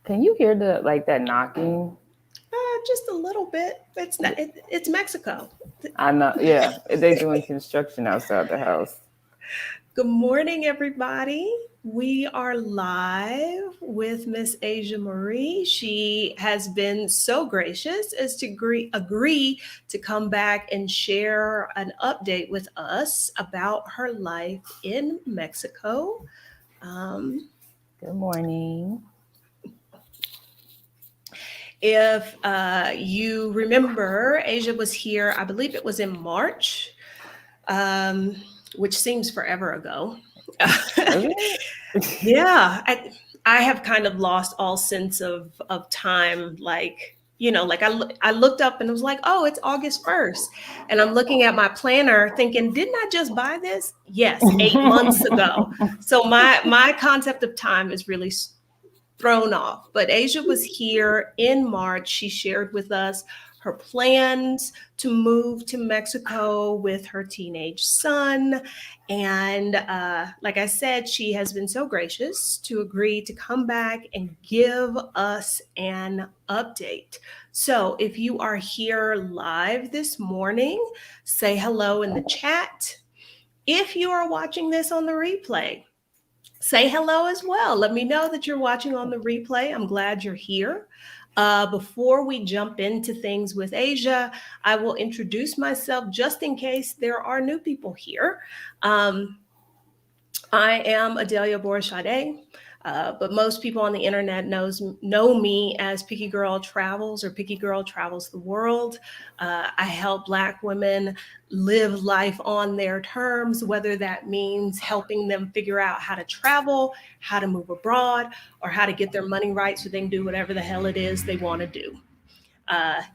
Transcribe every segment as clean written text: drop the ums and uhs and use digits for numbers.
Can you hear that knocking? Just a little bit. It's not. It's Mexico. I know. Yeah, they doing construction outside the house. Good morning, everybody. We are live with Miss Asia Marie. She has been so gracious as to agree to come back and share an update with us about her life in Mexico. Um, Good morning. if you remember, Asia was here, I believe it was in March, um, which seems forever ago. Was it? Yeah, I have kind of lost all sense of time. I looked up and it was like, oh, it's August 1st, and I'm looking at my planner, thinking, didn't I just buy this? Yes, 8 months ago. So my concept of time is really thrown off. But Asia was here in March. She shared with us her plans to move to Mexico with her teenage son. And like I said, she has been so gracious to agree to come back and give us an update. So if you are here live this morning, say hello in the chat. If you are watching this on the replay, say hello as well. Let me know that you're watching on the replay. I'm glad you're here. Before we jump into things with Asia, I will introduce myself just in case there are new people here. Um, I am Adelia Borishade, but most people on the internet know me as Picky Girl Travels or Picky Girl Travels the World. I help Black women live life on their terms, whether that means helping them figure out how to travel, how to move abroad, or how to get their money right so they can do whatever the hell it is they want to do.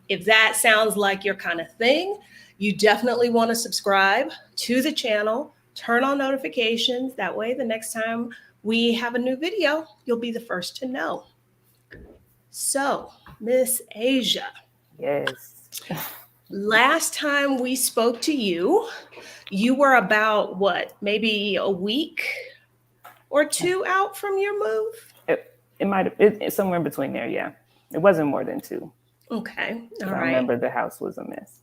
If that sounds like your kind of thing, you definitely want to subscribe to the channel, turn on notifications. That way, the next time we have a new video, you'll be the first to know. So, Miss Asia, Yes. last time we spoke to you, you were about what, maybe a week or two out from your move? It might have it's somewhere in between there. Yeah, it wasn't more than two. Okay, all But I right. remember the house was a mess.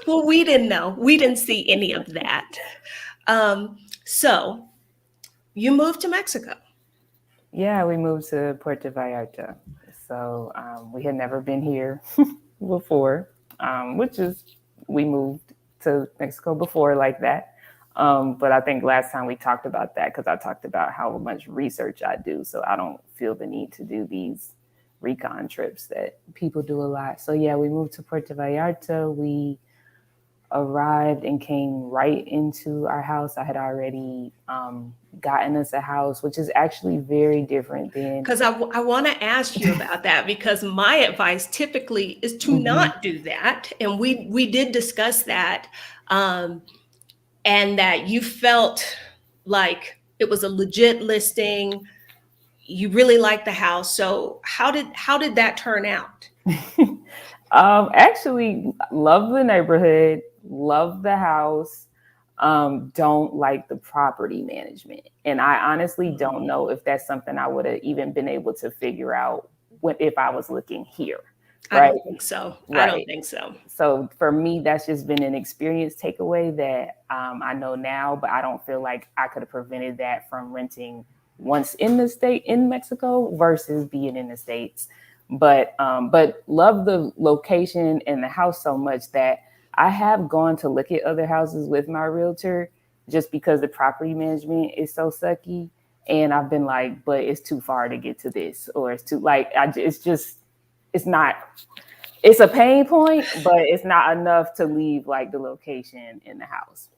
Well, we didn't know. We didn't see any of that. Um, so you moved to Mexico. Yeah, we moved to Puerto Vallarta. So we had never been here before, which is we moved to Mexico before like that. But I think last time we talked about that because I talked about how much research I do. So I don't feel the need to do these recon trips that people do a lot. So yeah, we moved to Puerto Vallarta. We arrived and came right into our house. I had already gotten us a house, which is actually very different than. Because I want to ask you about that because my advice typically is to Mhm. not do that. And we did discuss that, um, and that you felt like it was a legit listing. You really liked the house. So how did that turn out? Actually, love the neighborhood, love the house. Don't like the property management, and I honestly don't Mhm. know if that's something I would have even been able to figure out if I was looking here, I right? don't think so. I don't Right. think so. So for me, that's just been an experience takeaway that I know now, but I don't feel like I could have prevented that from renting once in the state in Mexico versus being in the States. But love the location and the house so much that I have gone to look at other houses with my realtor just because the property management is so sucky. And I've been like, but it's too far to get to this, or it's too it's just it's not it's a pain point, but it's not enough to leave like the location in the house.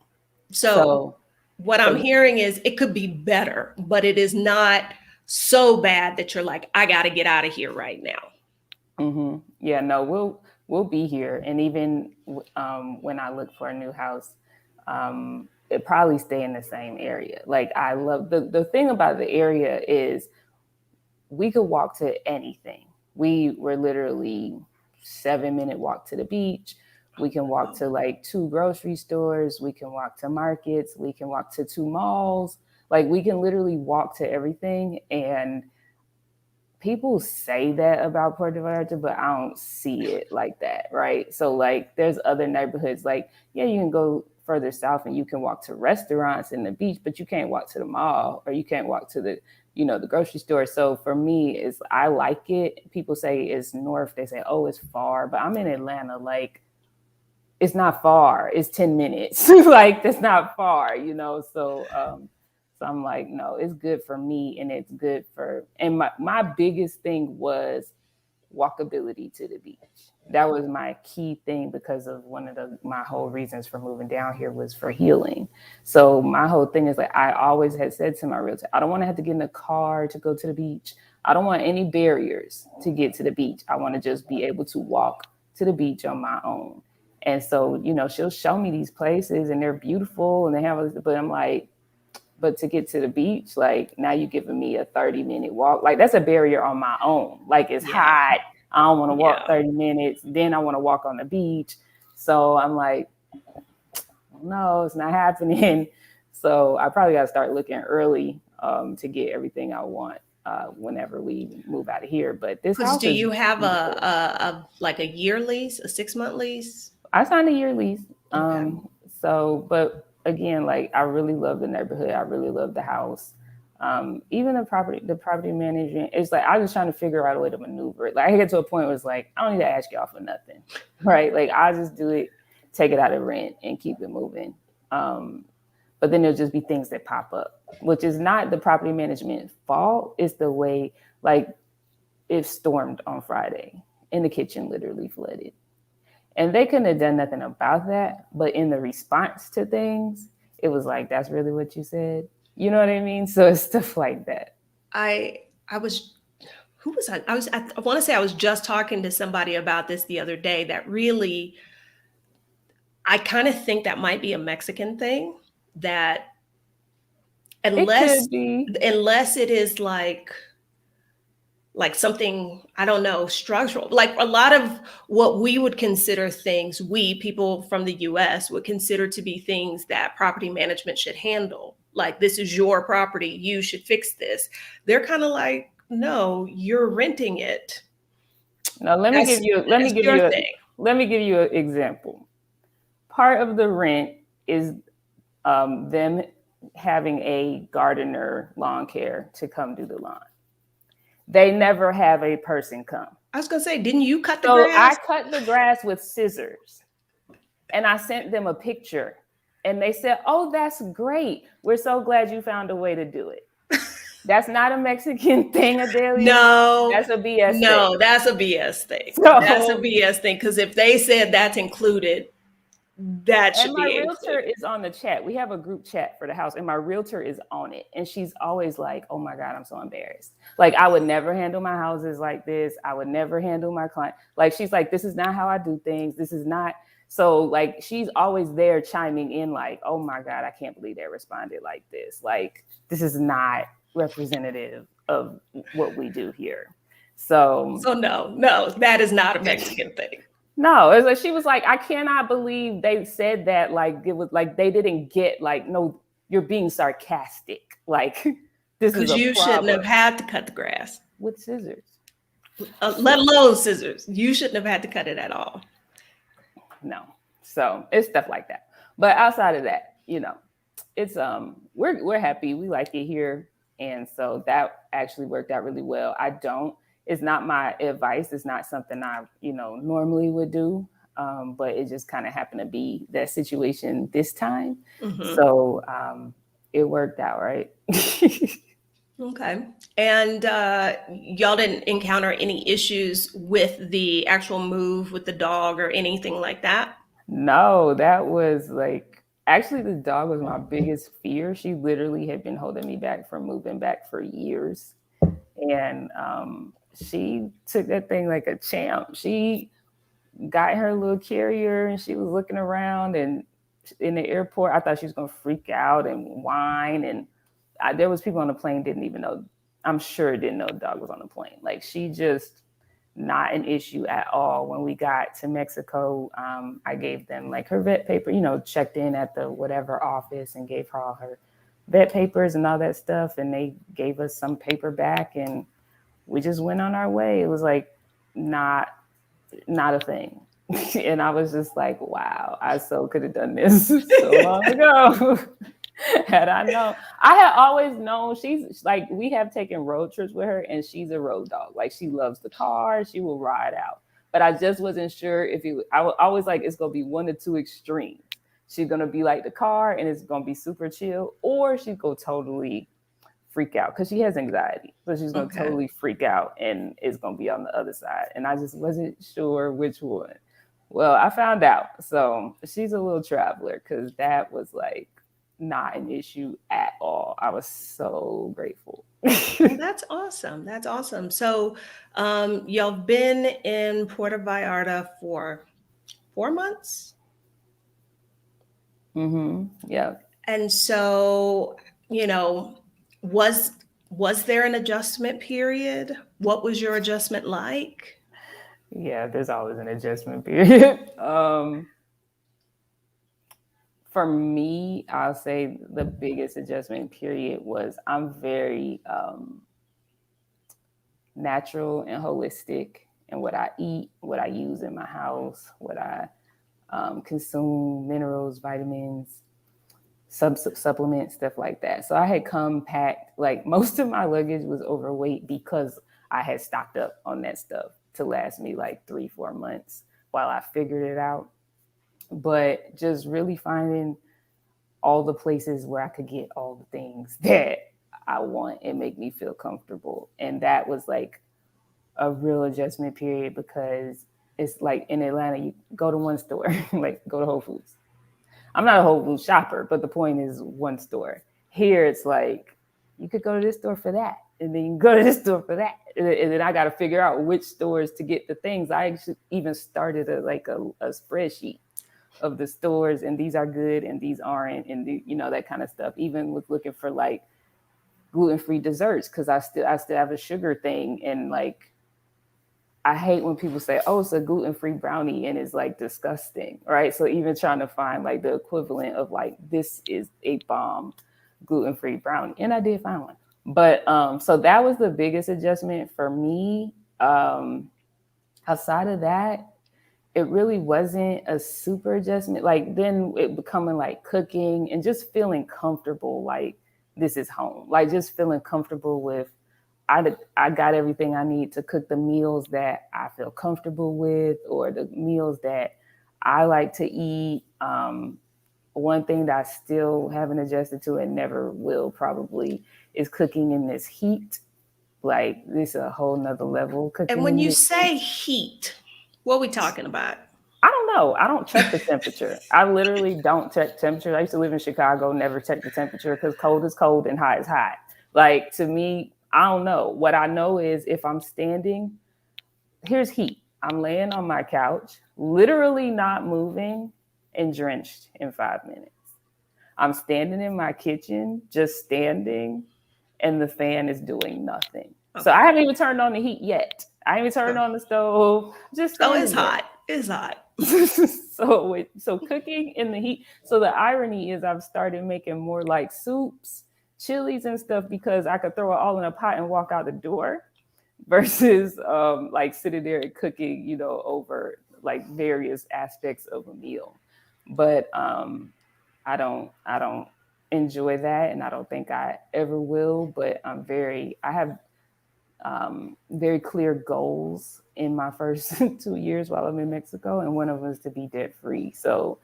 So So, what I'm so hearing is it could be better, but it is not so bad that you're like, I got to get out of here right now. yeah, no, we'll be here, and even when I look for a new house, it probably stay in the same area. Like I love the thing about the area is we could walk to anything. We were literally 7 minute walk to the beach. We can walk Wow. to like two grocery stores. We can walk to markets. We can walk to two malls. Like we can literally walk to everything. And people say that about Puerto Vallarta, but I don't see it like that, right? So like there's other neighborhoods like, yeah, you can go further south and you can walk to restaurants and the beach, but you can't walk to the mall or you can't walk to the, the grocery store. So for me, is I like it. People say it's north. They say, oh, it's far, but I'm in Atlanta. Like it's not far. It's 10 minutes. Like that's not far, so I'm like, no, it's good for me and it's good for, and my biggest thing was walkability to the beach. That was my key thing because of one of my whole reasons for moving down here was for healing. So my whole thing is like, I always had said to my realtor, I don't want to have to get in a car to go to the beach. I don't want any barriers to get to the beach. I want to just be able to walk to the beach on my own. And so, she'll show me these places and they're beautiful and they have, but I'm like, but to get to the beach, like now you're giving me a 30-minute walk. Like that's a barrier on my own. Like it's hot. I don't want to walk 30 minutes. Then I want to walk on the beach. So I'm like, no, it's not happening. So I probably got to start looking early to get everything I want whenever we move out of here. But this house do you have beautiful. a year lease, a 6-month lease? I signed a year lease. Okay. So, but again, like I really love the neighborhood. I really love the house. Even the property management, it's like I was trying to figure out a way to maneuver it. Like I get to a point where it's like, I don't need to ask y'all for nothing. Right. Like I just do it, take it out of rent and keep it moving. But then there'll just be things that pop up, which is not the property management fault. It's the way, like it stormed on Friday and the kitchen literally flooded. And they couldn't have done nothing about that. But in the response to things, it was like, that's really what you said. You know what I mean? So it's stuff like that. I was who was I want to say I was just talking to somebody about this the other day that really I kind of think that might be a Mexican thing that It unless could be. unless it is like something, I don't know, structural. Like a lot of what we would consider things, we people from the US would consider to be things that property management should handle. Like, this is your property, you should fix this. They're kind of like, no, you're renting it. Now let me give you That's your thing. let me give you an example. Part of the rent is them having a gardener lawn care to come do the lawn. They never have a person come. I was gonna say, didn't you cut the So I grass? cut the grass with scissors and I sent them a picture and they said, oh, that's great. We're so glad you found a way to do it. That's not a Mexican thing, Adelia. No, That's a BS no, thing. that's a BS thing. That's a So, BS thing. Because if they said that's included, that and should my be realtor included. is on the chat. We have a group chat for the house, and my realtor is on it. And she's always like, oh my God, I'm so embarrassed. Like, I would never handle my houses like this. I would never handle my client. Like, she's like, this is not how I do things. This is not. So, like, she's always there chiming in, like, oh my God, I can't believe they responded like this. Like, this is not representative of what we do here. So, So no, that is not a Mexican thing. no, it's like she was like, I cannot believe they said that. Like it was like they didn't get like, no, you're being sarcastic. Like this is Because a you shouldn't problem have had to cut the grass, with scissors. let alone scissors. You shouldn't have had to cut it at all. No, so it's stuff like that. But outside of that, it's we're happy. We like it here, and so that actually worked out really well. I don't. It's not my advice. It's not something I normally would do. But it just kind of happened to be that situation this time. Mm-hmm. So it worked out, right? Okay. And y'all didn't encounter any issues with the actual move with the dog or anything like that? No, that was like actually the dog was my biggest fear. She literally had been holding me back from moving back for years. And she took that thing like a champ. She got her little carrier and she was looking around and in the airport I thought she was going to freak out and whine and there was people on the plane didn't even know, I'm sure didn't know the dog was on the plane. Like she just not an issue at all. When we got to Mexico, I gave them like her vet paper, checked in at the whatever office and gave her all her vet papers and all that stuff, and they gave us some paper back and we just went on our way. It was like not not a thing. And I was just like, wow, I so could have done this so long ago. Had I known, I had always known she's like, we have taken road trips with her and she's a road dog. Like she loves the car, she will ride out. But I just wasn't sure if it, I was always like, it's going to be one or two extremes. She's going to be like the car and it's going to be super chill, or she's going to totally freak out because she has anxiety. So she's going to Okay. totally freak out and it's going to be on the other side. And I just wasn't sure which one. Well, I found out. So she's a little traveler because that was like not an issue at all. I was so grateful. Well, that's awesome. That's awesome. So, y'all been in Puerto Vallarta for 4 months? Yeah. And so, you know, was was there an adjustment period? What was your adjustment like? Yeah, there's always an adjustment period. For me, I'll say the biggest adjustment period was I'm very natural and holistic in what I eat, what I use in my house, what I consume, minerals, vitamins, supplements, stuff like that. So I had come packed, like most of my luggage was overweight because I had stocked up on that stuff to last me like 3, 4 months while I figured it out. But just really finding all the places where I could get all the things that I want and make me feel comfortable. And that was like a real adjustment period because it's like in Atlanta, you go to one store, like go to Whole Foods. I'm not a Whole Foods shopper, but the point is one store. Here it's like you could go to this store for that, and then you can go to this store for that, and then I got to figure out which stores to get the things. I actually even started a spreadsheet of the stores, and these are good and these aren't, and that kind of stuff. Even with looking for like gluten-free desserts because I still have a sugar thing, and like I hate when people say, "Oh, it's a gluten-free brownie," and it's like disgusting, right? So even trying to find like the equivalent of like this is a bomb gluten-free brownie, and I did find one. But so that was the biggest adjustment for me. Outside of that, it really wasn't a super adjustment. Like then it becoming like cooking and just feeling comfortable, like this is home. Like just feeling comfortable with I got everything I need to cook the meals that I feel comfortable with or the meals that I like to eat. One thing that I still haven't adjusted to and never will probably is cooking in this heat. Like this is a whole nother level And cooking when in you this heat. say heat, what are we talking about? I don't know. I don't check the temperature. I literally don't check temperature. I used to live in Chicago, never check the temperature because cold is cold and hot is hot. Like to me, I don't know. What I know is if I'm standing, here's heat. I'm laying on my couch, literally not moving and drenched in 5 minutes. I'm standing in my kitchen, just standing, and the fan is doing nothing. So I Okay. haven't even turned on the heat yet. I haven't even turned So, on the stove, just so it's standing there. hot. It's hot. So cooking in the heat. So the irony is I've started making more like soups, chilies and stuff because I could throw it all in a pot and walk out the door versus like sitting there and cooking, over like various aspects of a meal. But I don't enjoy that and I don't think I ever will, but I have very clear goals in my first 2 years while I'm in Mexico, and one of them is to be debt free. So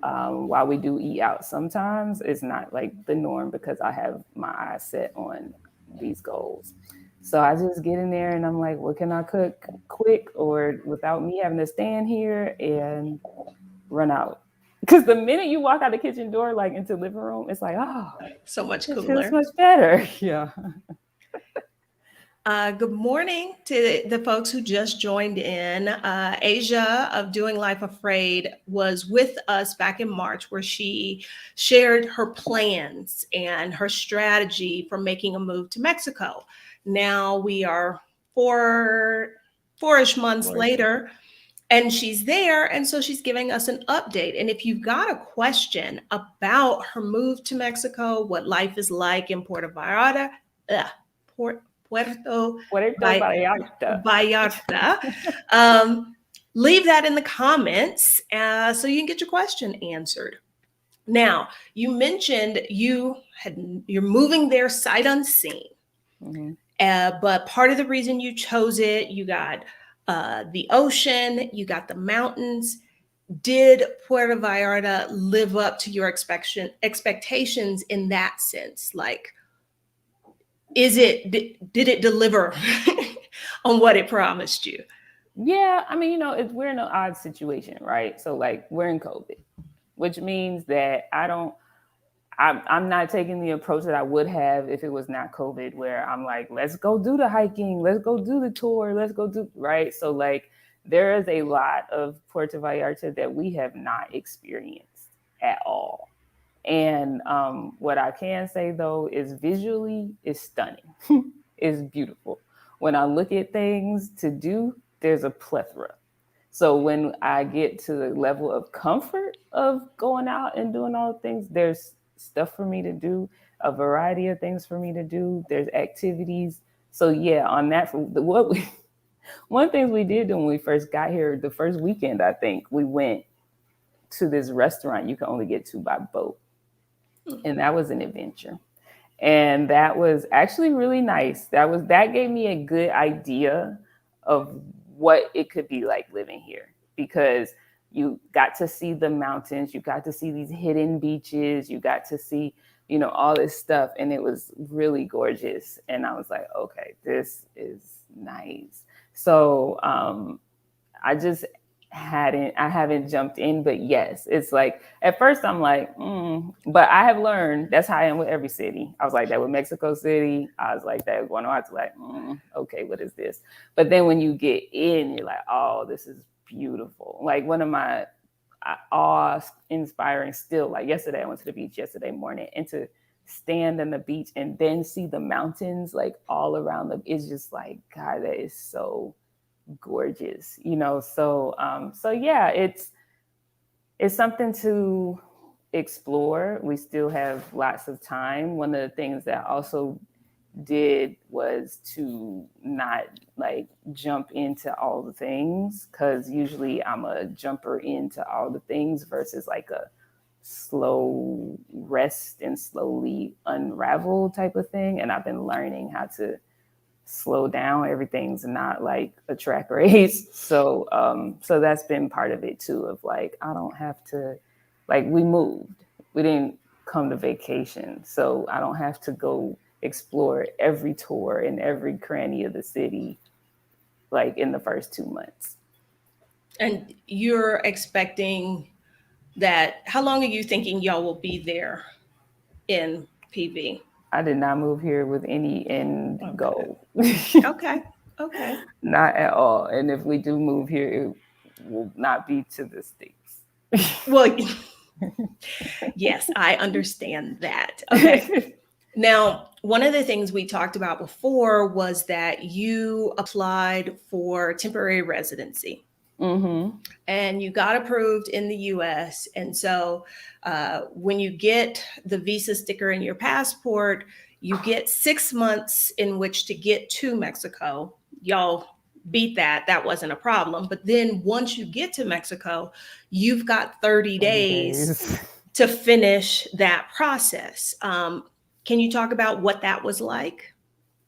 while we do eat out sometimes, it's not like the norm because I have my eyes set on these goals. So I just get in there and I'm like, what can I cook quick or without me having to stand here and run out? Because the minute you walk out the kitchen door, like into the living room, it's like, oh, So much it feels cooler. much better. Yeah. Good morning to the folks who just joined in. Asia of Doing Life Afraid was with us back in March, where she shared her plans and her strategy for making a move to Mexico. Now we are four-ish months Gorgeous. later, and she's there, and so she's giving us an update. And if you've got a question about her move to Mexico, what life is like in Puerto Vallarta, ugh, Port, Puerto Va- Vallarta. Vallarta. Um, leave that in the comments so you can get your question answered. Now, you mentioned you're moving there sight unseen, Mhm. but part of the reason you chose it, you got the ocean, you got the mountains. Did Puerto Vallarta live up to your expectations in that sense? Like, did it deliver on what it promised you? Yeah, I mean, we're in an odd situation, right? So like we're in COVID, which means that I'm not taking the approach that I would have if it was not COVID, where I'm like, let's go do the hiking, let's go do the tour, let's go do, right? So, like, there is a lot of Puerto Vallarta that we have not experienced at all. And what I can say though is visually is stunning. It's beautiful. When I look at things to do, there's a plethora. So when I get to the level of comfort of going out and doing all the things, there's stuff for me to do, a variety of things for me to do. There's activities. So yeah, on that, what we one thing we did when we first got here, the first weekend, I think we went to this restaurant you can only get to by boat, and that was an adventure. And that was actually really nice. That gave me a good idea of what it could be like living here, because you got to see the mountains, you got to see these hidden beaches, you got to see, all this stuff, and it was really gorgeous. And I was like, okay, this is nice. So I haven't jumped in, but yes, it's like at first I'm like, but I have learned that's how I am with every city. I was like that with Mexico City. I was like that with Guanajuato. Like, okay, what is this? But then when you get in, you're like, oh, this is beautiful. Like one of my awe-inspiring still. Like yesterday, I went to the beach yesterday morning, and to stand on the beach and then see the mountains like all around them, it's just like, God, that is so gorgeous, so yeah, it's something to explore. We still have lots of time. One of the things that I also did was to not like jump into all the things, because usually I'm a jumper into all the things versus like a slow rest and slowly unravel type of thing. And I've been learning how to slow down. Everything's not like a track race. So that's been part of it too, of like, I don't have to, like, we moved. We didn't come to vacation. So I don't have to go explore every tour in every cranny of the city like in the first 2 months. And you're expecting that. How long are you thinking y'all will be there in PV? I did not move here with any end Okay. goal. Okay. Okay. Not at all. And if we do move here, it will not be to the States. Well, yes, I understand that. Okay. Now, one of the things we talked about before was that you applied for temporary residency Mm-hmm. and you got approved in the US. And so when you get the visa sticker in your passport, you get 6 months in which to get to Mexico. Y'all beat that. That wasn't a problem. But then once you get to Mexico, you've got 30 30 days days. to finish that process. Can you talk about what that was like?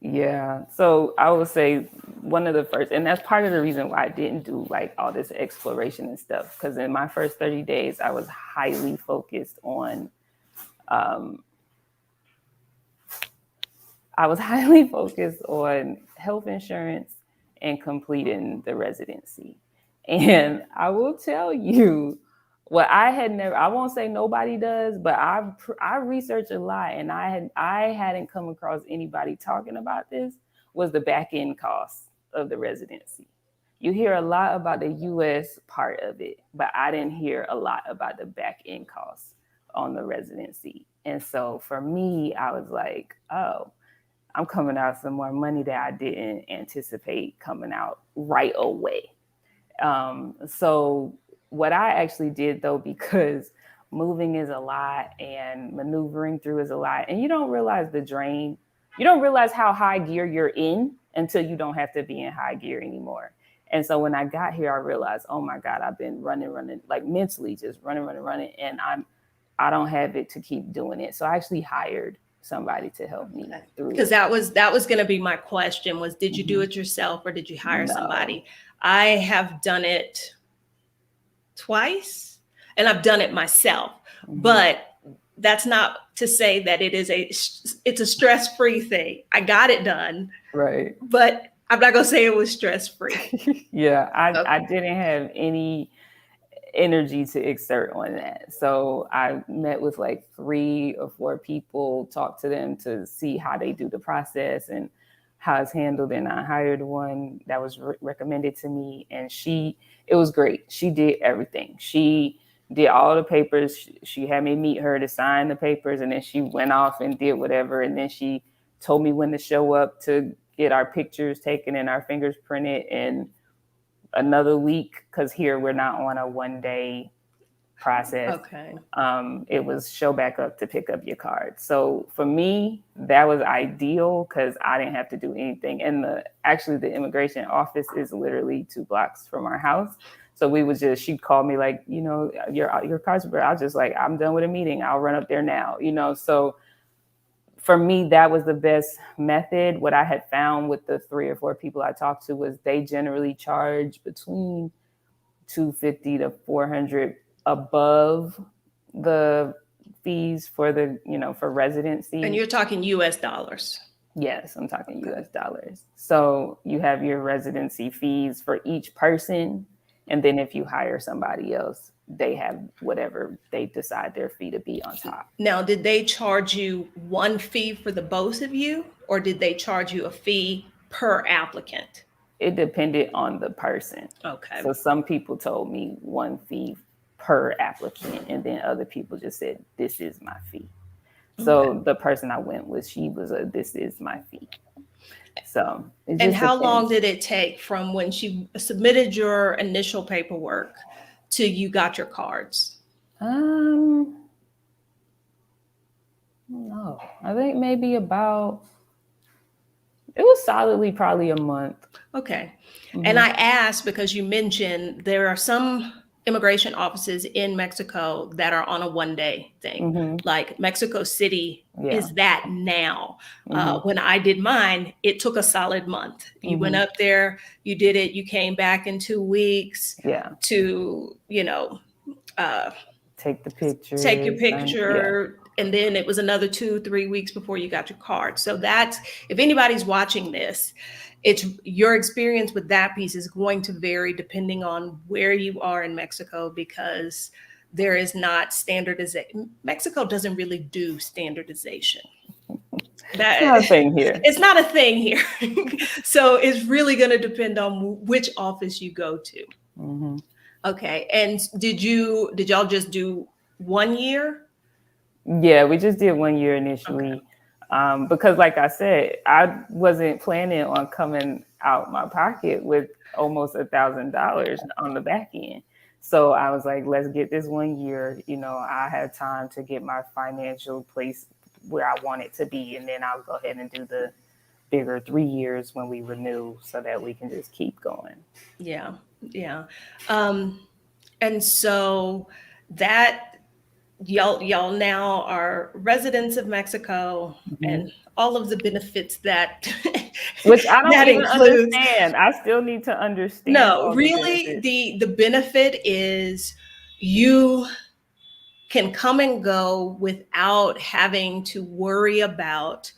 Yeah. So I would say one of the first, and that's part of the reason why I didn't do like all this exploration and stuff. Because in my first 30 days, um, I was highly focused on health insurance and completing the residency. And I will tell you, what I had never, I won't say nobody does, but I researched a lot, and I hadn't come across anybody talking about this, was the back end costs of the residency. You hear a lot about the US part of it, but I didn't hear a lot about the back end costs on the residency. And so for me, I was like, oh, I'm coming out some more money that I didn't anticipate coming out right away. So what I actually did though, because moving is a lot and maneuvering through is a lot, and you don't realize the drain you don't realize how high gear you're in until you don't have to be in high gear anymore. And so when I got here, I realized, oh my God, I've been running, like mentally just running, and I don't have it to keep doing it. So I actually hired somebody to help me through Because it. that was going to be my question was, did you do Hmm. it yourself or did you hire No. somebody? I have done it twice and I've done it myself, Hmm. but that's not to say that it's a stress-free thing. I got it done, Right. but I'm not going to say it was stress-free. Yeah, I Okay. didn't have any energy to exert on that. So I met with like 3 or 4 people, talked to them to see how they do the process and how it's handled. And I hired one that was recommended to me, and it was great. She did everything. She did all the papers. She had me meet her to sign the papers, and then she went off and did whatever. And then she told me when to show up to get our pictures taken and our fingers printed, and another week, because here we're not on a 1 day process. Okay. It was show back up to pick up your card. So for me, that was ideal because I didn't have to do anything. And the immigration office is literally 2 blocks from our house. So she'd call me like, your cards, but I was just like, I'm done with a meeting. I'll run up there now. So for me, that was the best method. What I had found with the 3 or 4 people I talked to was they generally charge between 250 to 400 above the fees for for And residency. you're talking US dollars. Yes, I'm talking Okay. US dollars. So you have your residency fees for each person. And then if you hire somebody else, they have whatever they decide their fee to be on top. Now, did they charge you one fee for the both of you, or did they charge you a fee per applicant? It depended on the person. Okay. So some people told me one fee per applicant, and then other people just said, "This is my fee." Okay. So the person I went with, she was "This is my fee." So it And just how long depends. did it take from when she submitted your initial paperwork to you got your cards? Um, no, I think maybe it was solidly probably a month. Okay. And Hmm. I asked because you mentioned there are some immigration offices in Mexico that are on a 1 day thing. Hmm. Like Mexico City Yeah. is that now. Hmm. When I did mine, it took a solid month. You went Hmm. up there, you did it, you came back in 2 weeks Yeah. to, uh, Take the take your pictures and yeah. picture, and then it was another 2 3 weeks before you got your card. So that's, if anybody's watching this, it's your experience with that piece is going to vary depending on where you are in Mexico, because there is not standardization. Mexico doesn't really do standardization. It's That not a thing here. it's not a thing here. So it's really going to depend on which office you go to. Hmm. Okay. And did y'all just do 1 year? Yeah, we just did 1 year Okay. initially. Because like I said, I wasn't planning on coming out my pocket with almost $1,000 on the back end. So I was like, let's get this 1 year. I had time to get my financial place where I want it to be. And then I'll go ahead and do the bigger 3 years when we renew so that we can just keep going. Yeah. Yeah. Um, and so that y'all now are residents of Mexico, Mhm. and all of the benefits that Which I don't that even includes. understand. I still need to understand No, all the really, benefits. the benefit is you can come and go without having to worry about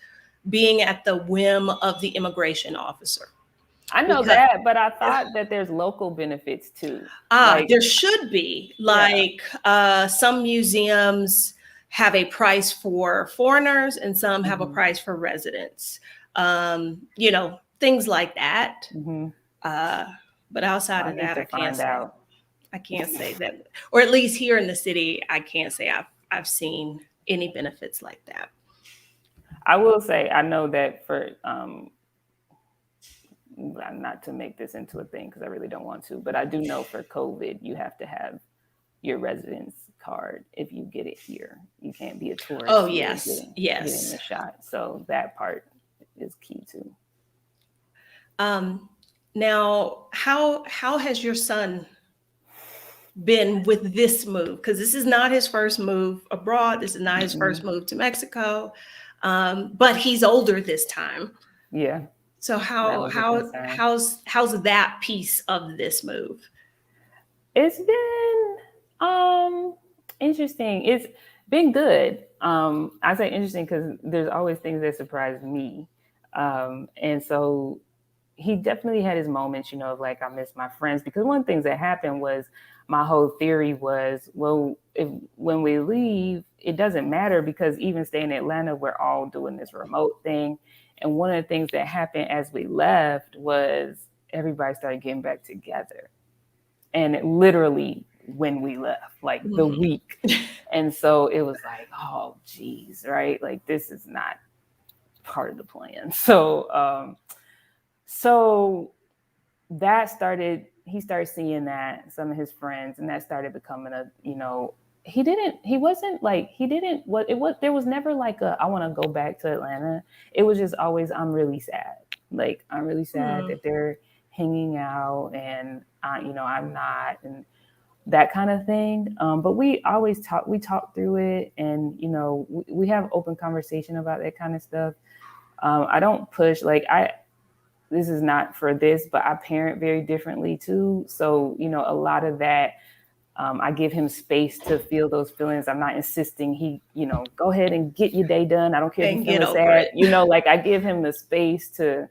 being at the whim of the immigration officer. I know Because that, but I thought that there's local benefits too. Like, there should be, yeah. like, some museums have a price for foreigners and some have a Hmm. price for residents. Things like that. Hmm. Uh, but outside I of need that, to find out. I can't say that, or at least here in the city, I can't say I've seen any benefits like that. I will say I know that for not to make this into a thing because I really don't want to, but I do know for COVID you have to have your residence card if you get it here. You can't be a Oh tourist here yes, getting yes. the shot. So that part. is key too. Now, how has your son been with this move? Because this is not his first move abroad. This is not his first move to Mexico, but he's older this time. Yeah, So that was a concern. how's that piece of this move? It's been interesting. It's been good. I say interesting because there's always things that surprise me. And so he definitely had his moments, of like I miss my friends, because one of the things that happened was my whole theory was, well, if when we leave, it doesn't matter because even staying in Atlanta, we're all doing this remote thing. And one of the things that happened as we left was everybody started getting back together. And it literally when we left, like the Mhm. week. And so it was like, oh geez, right? Like this is not part of the plan. So that started he started seeing that some of his friends, and that started becoming a he wasn't like he didn't what it was there was never like a I want to go back to Atlanta. It was just always I'm really sad. Like I'm really sad Hmm. that they're hanging out and I'm not, and that kind of thing. But we talk through it, and we have open conversation about that kind of stuff. I don't push like I this is not for this, but I parent very differently too. So, a lot of that, I give him space to feel those feelings. I'm not insisting he, go ahead and get your day done. I don't care if you're And get feeling over sad. it. Like I give him the space to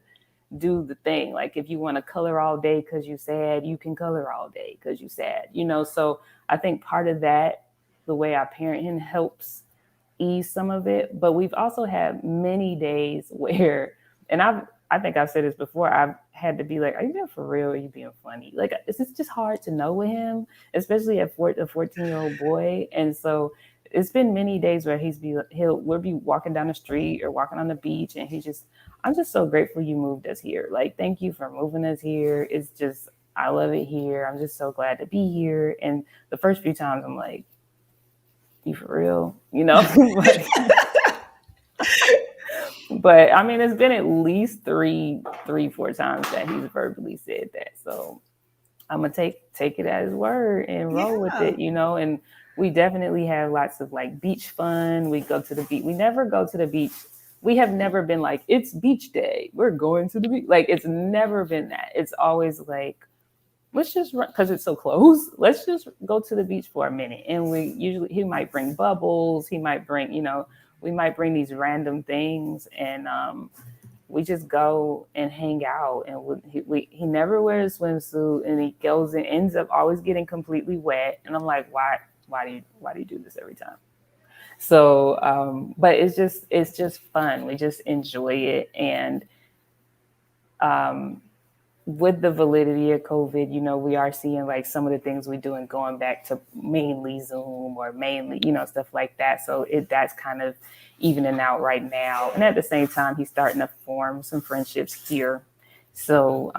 do the thing. Like if you want to color all day because you're sad, you can color all day because you're sad. So I think part of that, the way I parent him helps ease some of it. But we've also had many days where, and I think I've said this before, I've had to be like, are you being for real or are you being funny? Like, it's just hard to know with him, especially a 14-year-old boy. And so it's been many days where we'll be walking down the street or walking on the beach, and I'm just so grateful you moved us here. Like, thank you for moving us here. It's just, I love it here. I'm just so glad to be here. And the first few times I'm like, you for real, but I mean, it's been at least three, 4 times that he's verbally said that. So I'm gonna take it as his word and roll with Yeah. it. And we definitely have lots of like beach fun. We go to the beach. We never go to the beach. We have never been like, it's beach day, we're going to the beach. Like it's never been that. It's always like, let's just run because it's so close. Let's just go to the beach for a minute. And he might bring bubbles. He might bring, we might bring these random things, and we just go and hang out. And he never wears a swimsuit, and he goes and ends up always getting completely wet. And I'm like, why do you do this every time? So, but it's just fun. We just enjoy it, and um, with the validity of COVID, we are seeing like some of the things we do and going back to mainly Zoom or mainly, stuff like that. So that's kind of evening out right now. And at the same time, he's starting to form some friendships here. So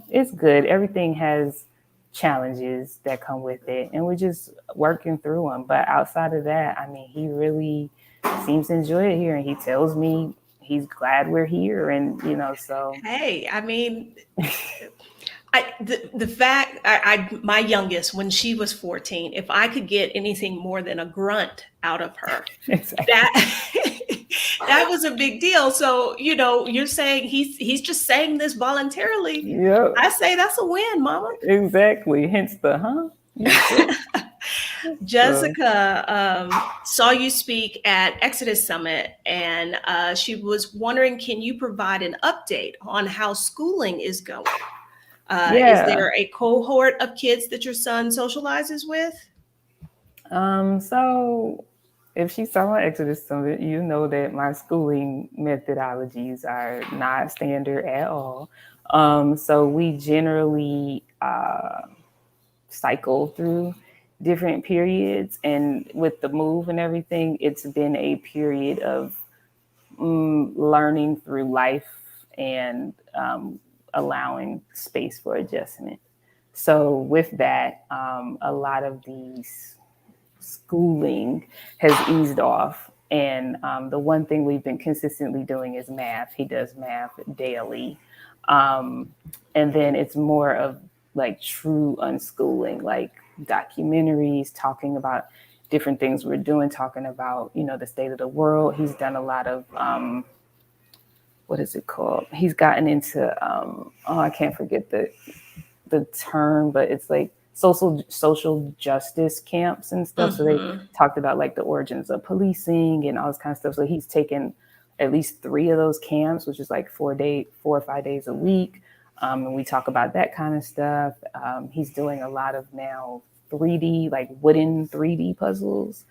it's good. Everything has challenges that come with it, and we're just working through them. But outside of that, I mean, he really seems to enjoy it here, and he tells me he's glad we're here, and so. Hey, I mean, the fact my youngest, when she was 14, if I could get anything more than a grunt out of her, Exactly. that that was a big deal. So, you're saying he's just saying this voluntarily. Yep. I say that's a win, mama. Exactly. Hence the You sure? So Jessica saw you speak at Exodus Summit, and she was wondering, can you provide an update on how schooling is going? Is yeah. there a cohort of kids that your son socializes with? So if she saw my Exodus Summit, you know that my schooling methodologies are not standard at all. So we generally cycle through different periods, and with the move and everything, it's been a period of learning through life and allowing space for adjustment. So with that, a lot of these schooling has eased off, And the one thing we've been consistently doing is math. He does math daily. Um, and then it's more of like true unschooling, like documentaries, talking about different things we're doing, talking about, the state of the world. He's done a lot of, what is it called? He's gotten into, I can't forget the term, but it's like social justice camps and stuff. So they Mm-hmm. talked about like the origins of policing and all this kind of stuff. So he's taken at least 3 of those camps, which is like 4 or 5 days a week. And we talk about that kind of stuff. He's doing a lot of now 3D, like wooden 3D puzzles.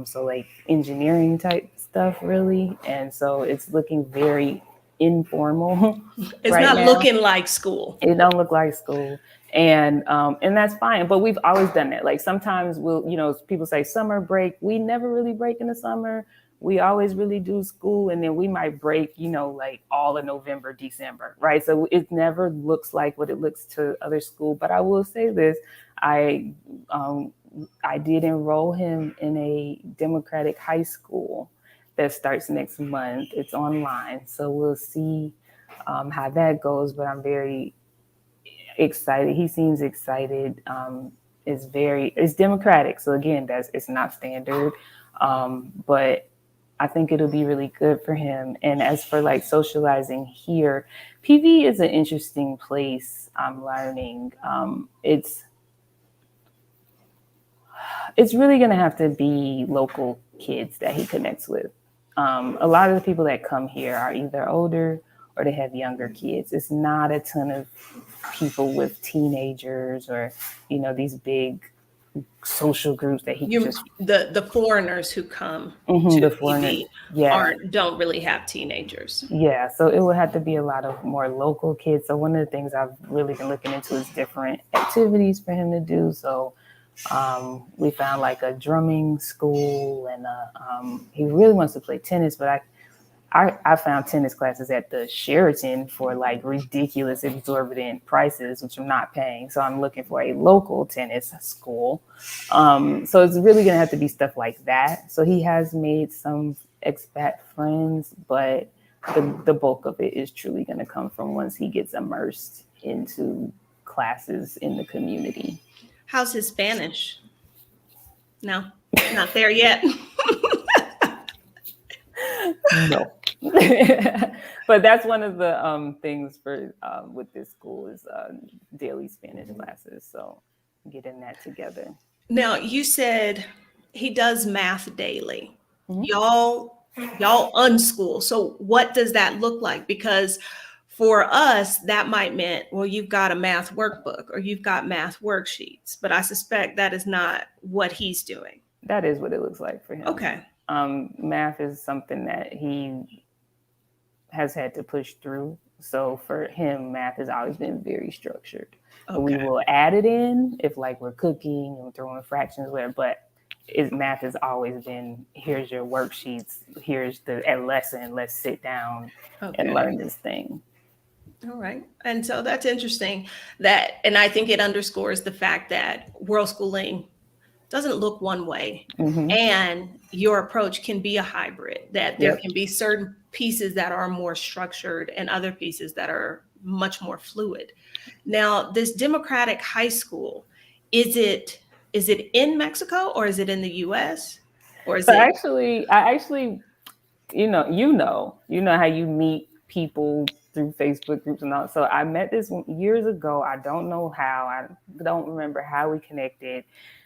So like engineering type stuff, really. And so it's looking very informal It's right not now. looking like school. It don't look like school, and that's fine. But we've always done that. Like sometimes we'll, people say summer break. We never really break in the summer. We always really do school, and then we might break, like all of November, December, right? So it never looks like what it looks to other school. But I will say this: I um, I did enroll him in a Democratic high school that starts next month. It's online, so we'll see how that goes. But I'm very excited. He seems excited. It's democratic. So again, it's not standard. But I think it'll be really good for him. And as for like socializing here, PV is an interesting place. I'm learning. It's really going to have to be local kids that he connects with. A lot of the people that come here are either older or they have younger kids. It's not a ton of people with teenagers or, these big social groups that he could You just, the foreigners who come the to foreigners. PV Yeah. aren't don't really have teenagers. Yeah. So it would have to be a lot of more local kids. So one of the things I've really been looking into is different activities for him to do. So we found like a drumming school, and he really wants to play tennis, but I found tennis classes at the Sheraton for like ridiculous, exorbitant prices, which I'm not paying. So I'm looking for a local tennis school. So it's really going to have to be stuff like that. So he has made some expat friends, but the bulk of it is truly going to come from once he gets immersed into classes in the community. How's his Spanish? No, not there yet. No. But that's one of the things for with this school is daily Spanish classes. So getting that together. Now, you said he does math daily. Mhm. Y'all unschool. So what does that look like? Because for us, that might mean, well, you've got a math workbook or you've got math worksheets, but I suspect that is not what he's doing. That is what it looks like for him. Okay. Math is something that he has had to push through. So for him, math has always been very structured. We Okay. will add it in if like we're cooking and throwing fractions, whatever. But math has always been, here's your worksheets, here's the lesson, let's sit down and Okay. learn this thing. All right. And so that's interesting that, and I think it underscores the fact that world schooling doesn't look one way. Mm-hmm. And your approach can be a hybrid, that there Yep. can be certain pieces that are more structured and other pieces that are much more fluid. Now, this democratic high school, is it in Mexico or is it in the US? Or is So it I actually, how you meet people through Facebook groups and all. So I met this years ago. I don't know how. I don't remember how we connected.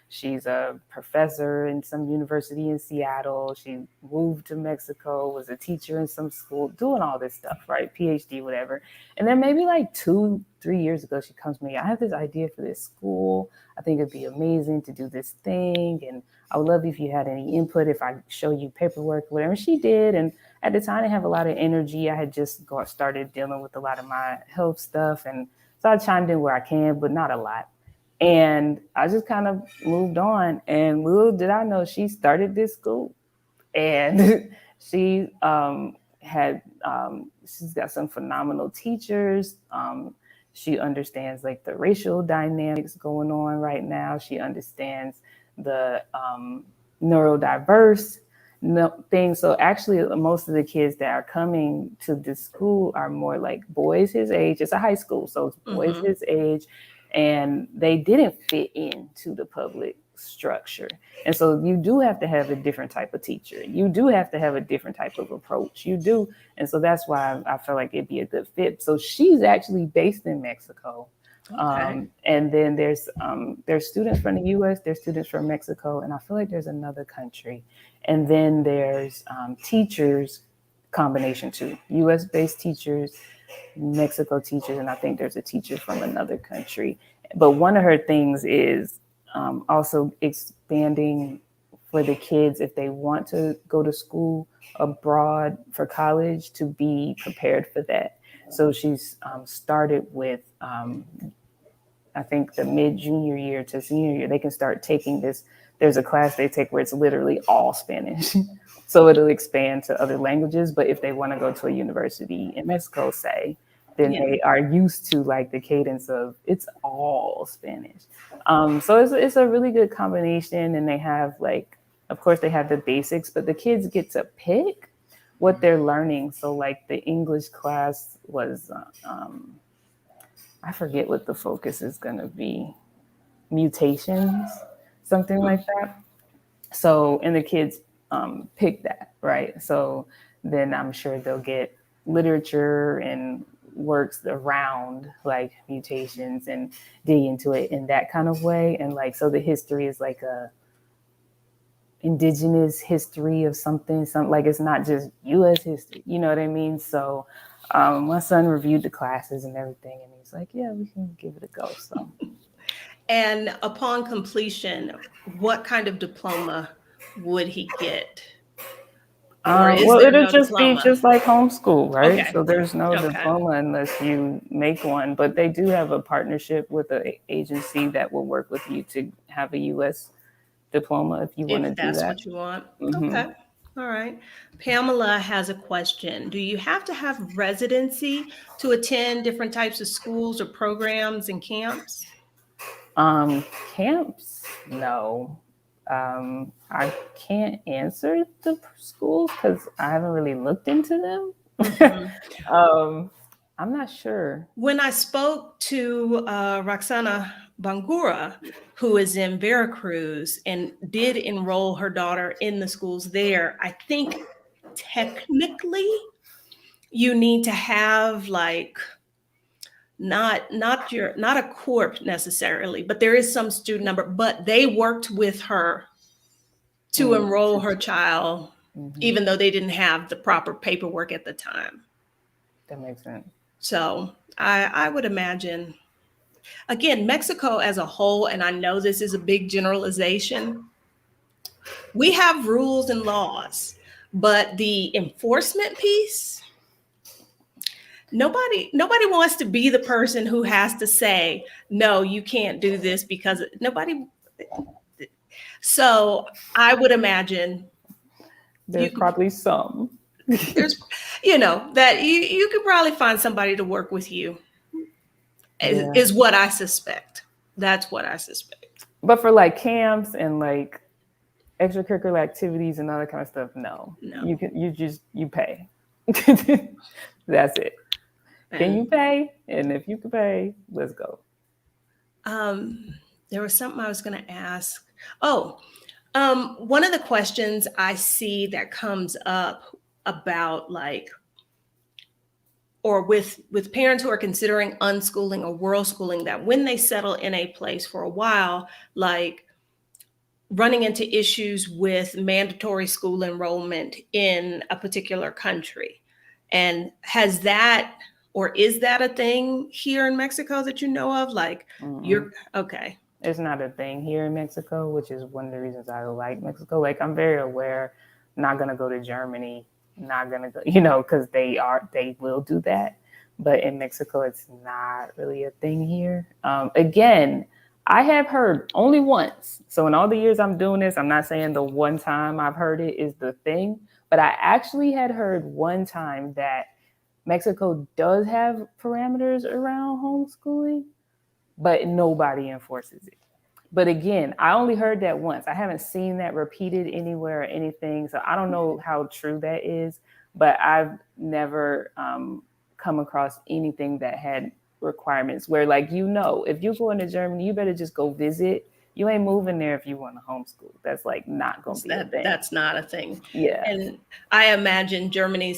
She's a professor in some university in Seattle. She moved to Mexico, was a teacher in some school, doing all this stuff, right? PhD, whatever. And then maybe like 2, 3 years ago, she comes to me. I have this idea for this school. I think it'd be amazing to do this thing. And I would love if you had any input, if I show you paperwork, whatever. She did. And at the time, I didn't have a lot of energy. I had just started dealing with a lot of my health stuff. And so I chimed in where I can, but not a lot. And I just kind of moved on. And little did I know, she started this school. And she's got some phenomenal teachers. She understands like the racial dynamics going on right now. She understands the neurodiverse no thing. So actually, most of the kids that are coming to this school are more like boys his age. It's a high school, so it's boys Mm-hmm. his age, and they didn't fit into the public structure. And so you do have to have a different type of teacher. You do have to have a different type of approach. You do, and so that's why I feel like it'd be a good fit. So she's actually based in Mexico. Okay. And then there's students from the U.S., there's students from Mexico, and I feel like there's another country. And then there's teachers combination too, U.S. based teachers, Mexico teachers, and I think there's a teacher from another country. But one of her things is also expanding for the kids if they want to go to school abroad for college to be prepared for that. So she's started with I think the mid junior year to senior year, they can start taking this. There's a class they take where it's literally all Spanish. So it'll expand to other languages. But if they want to go to a university in Mexico, say, then Yeah. they are used to like the cadence of it's all Spanish. So it's a really good combination. And they have like, of course, they have the basics, but the kids get to pick what they're learning. So like the English class was I forget what the focus is going to be, mutations, something like that. So, and the kids pick that, right? So then I'm sure they'll get literature and works around like mutations and dig into it in that kind of way. And like, so the history is like a indigenous history of something, like it's not just U.S. history, you know what I mean? So my son reviewed the classes and everything, and he's like, "Yeah, we can give it a go." So And upon completion, what kind of diploma would he get? Or is well, there it'll no just be diploma? just like homeschool, right? Okay. So there's no Okay. diploma unless you make one, but they do have a partnership with an agency that will work with you to have a U.S. diploma if you want to If do that's that. what you want. Hmm. Okay. All right. Pamela has a question. Do you have to have residency to attend different types of schools or programs and camps? Um, Camps, no. I can't answer the schools because I haven't really looked into them. Mhm. um, I'm not sure. When I spoke to Roxana Bangura, who is in Veracruz and did enroll her daughter in the schools there, I think technically you need to have like not a corp necessarily, but there is some student number, but they worked with her to Mm, enroll her child mhm. even though they didn't have the proper paperwork at the time. That makes sense. So I would imagine, again, Mexico as a whole, and I know this is a big generalization, we have rules and laws, but the enforcement piece, nobody wants to be the person who has to say, no, you can't do this because nobody. So I would imagine you There's could, probably some. there's, that you could probably find somebody to work with you, Yeah. is what I suspect. That's what I suspect. But for like camps and like extracurricular activities and other kind of stuff, no. No. You pay. That's it. Can you And pay? And if you can pay, let's go. um, there was something I was going to ask. Oh, one of the questions I see that comes up about like, or with parents who are considering unschooling or world schooling, that when they settle in a place for a while, like running into issues with mandatory school enrollment in a particular country. And has that, or is that a thing here in Mexico that you know of? Like, Mm-mm. you're okay. It's not a thing here in Mexico, which is one of the reasons I like Mexico. Like I'm very aware, not gonna go to Germany, not gonna go, because they will do that. But in Mexico, it's not really a thing here. Again, I have heard only once. So in all the years I'm doing this, I'm not saying the one time I've heard it is the thing, but I actually had heard one time that Mexico does have parameters around homeschooling, but nobody enforces it. But again, I only heard that once. I haven't seen that repeated anywhere or anything. So I don't know how true that is, but I've never come across anything that had requirements where, like, if you're going to Germany, you better just go visit. You ain't moving there if you want to homeschool. That's like not going to be a thing. That's not a thing. Yeah. And I imagine Germany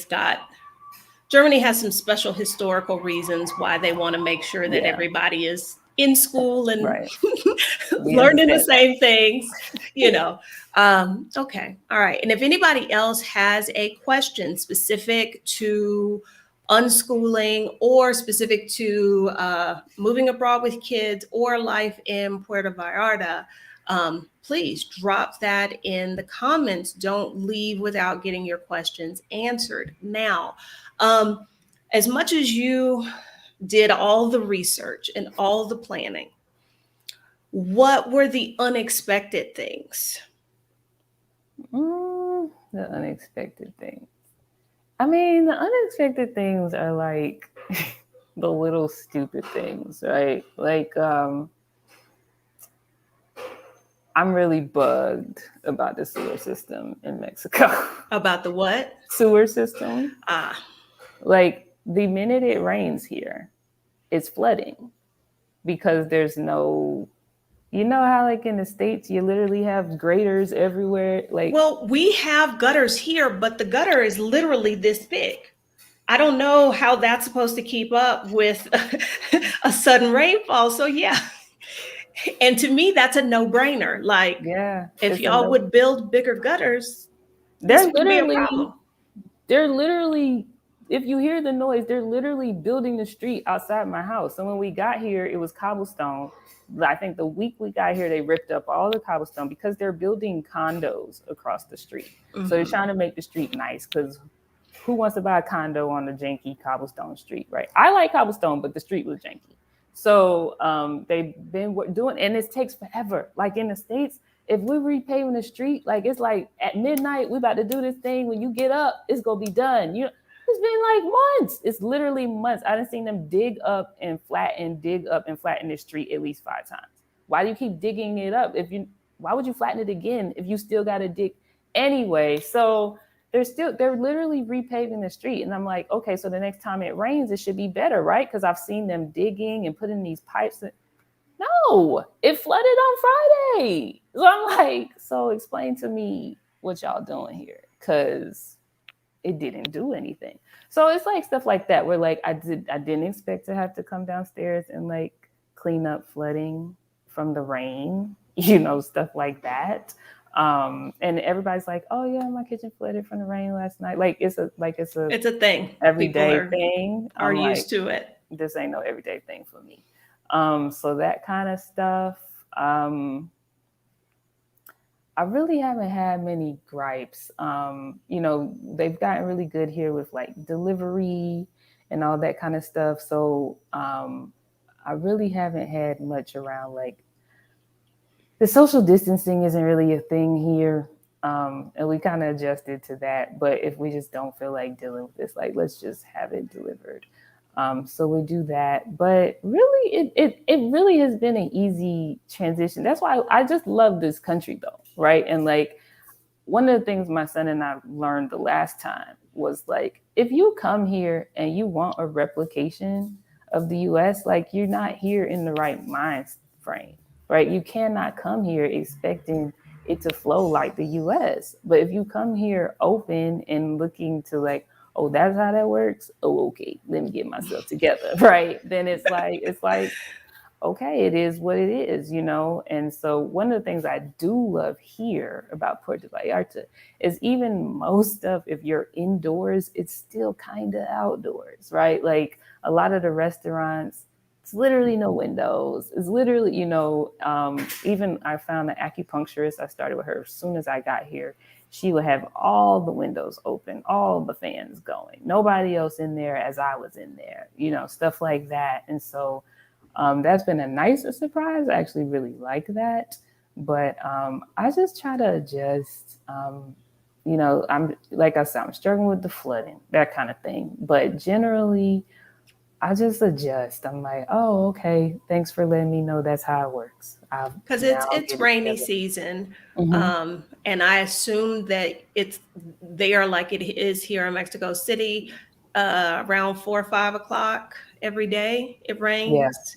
has some special historical reasons why they want to make sure that Yeah. everybody is in school and Right. We learning the understand that. same things, Okay. All right. And if anybody else has a question specific to unschooling or specific to moving abroad with kids or life in Puerto Vallarta, please drop that in the comments. Don't leave without getting your questions answered. Now, as much as you did all the research and all the planning, what were the unexpected things? The unexpected things. I mean, the unexpected things are like the little stupid things, right? Like, I'm really bugged about the sewer system in Mexico. About the what? Sewer system. Ah, Like, the minute it rains here, it's flooding because there's no, how like in the States, you literally have graters everywhere. Like, well, we have gutters here, but the gutter is literally this big. I don't know how that's supposed to keep up with a sudden rainfall. So, yeah. And to me, that's a no brainer. Like, yeah, if it's a y'all no. would build bigger gutters, this They're wouldn't be a literally problem. they're literally, if you hear the noise, they're literally building the street outside my house. So when we got here, it was cobblestone. I think the week we got here, they ripped up all the cobblestone because they're building condos across the street. So they're trying to make the street nice because who wants to buy a condo on the janky cobblestone street, right? I like cobblestone, but the street was janky. So they've been doing, and it takes forever. Like in the States, if we're repaving the street, like it's like at midnight, we about to do this thing. When you get up, it's gonna be done. It's been like months. It's literally months. I done seen them dig up and flatten the street at least 5 times. Why do you keep digging it up? Why would you flatten it again if you still got to dig anyway? So they're literally repaving the street, and I'm like, okay, so the next time it rains, it should be better, right? Because I've seen them digging and putting these pipes in. No, it flooded on Friday. So I'm like, so explain to me what y'all doing here, because it didn't do anything. So it's like stuff like that where like I didn't expect to have to come downstairs and like clean up flooding from the rain, stuff like that. And everybody's like, oh yeah, my kitchen flooded from the rain last night. Like it's a It's a thing. People everyday thing. are I'm used like, to it. this ain't no everyday thing for me. So that kind of stuff. I really haven't had many gripes. They've gotten really good here with like delivery and all that kind of stuff. So I really haven't had much around like the social distancing isn't really a thing here. And we kind of adjusted to that. But if we just don't feel like dealing with this, like let's just have it delivered. So we do that. But really, it really has been an easy transition. That's why I just love this country though, right? And like one of the things my son and I learned the last time was like, if you come here and you want a replication of the US, like you're not here in the right mind frame, right? You cannot come here expecting it to flow like the US. But if you come here open and looking to like, oh, that's how that works. Oh, okay, let me get myself together, right? Then it's like, okay, it is what it is, And so one of the things I do love here about Puerto Vallarta is even most stuff, if you're indoors, it's still kind of outdoors, right? Like a lot of the restaurants, it's literally no windows. It's literally, even I found an acupuncturist. I started with her as soon as I got here. She would have all the windows open, all the fans going, nobody else in there as I was in there, stuff like that. And so that's been a nicer surprise. I actually really like that. But I just try to adjust. I'm like I said, I'm struggling with the flooding, that kind of thing. But generally, I just adjust. I'm like, oh, okay. Thanks for letting me know that's how it works. I'll Because now it's get it rainy together. season, Hmm. and I assume that it's there like it is here in Mexico City, around 4 or 5 o'clock every day. It Yeah. rains.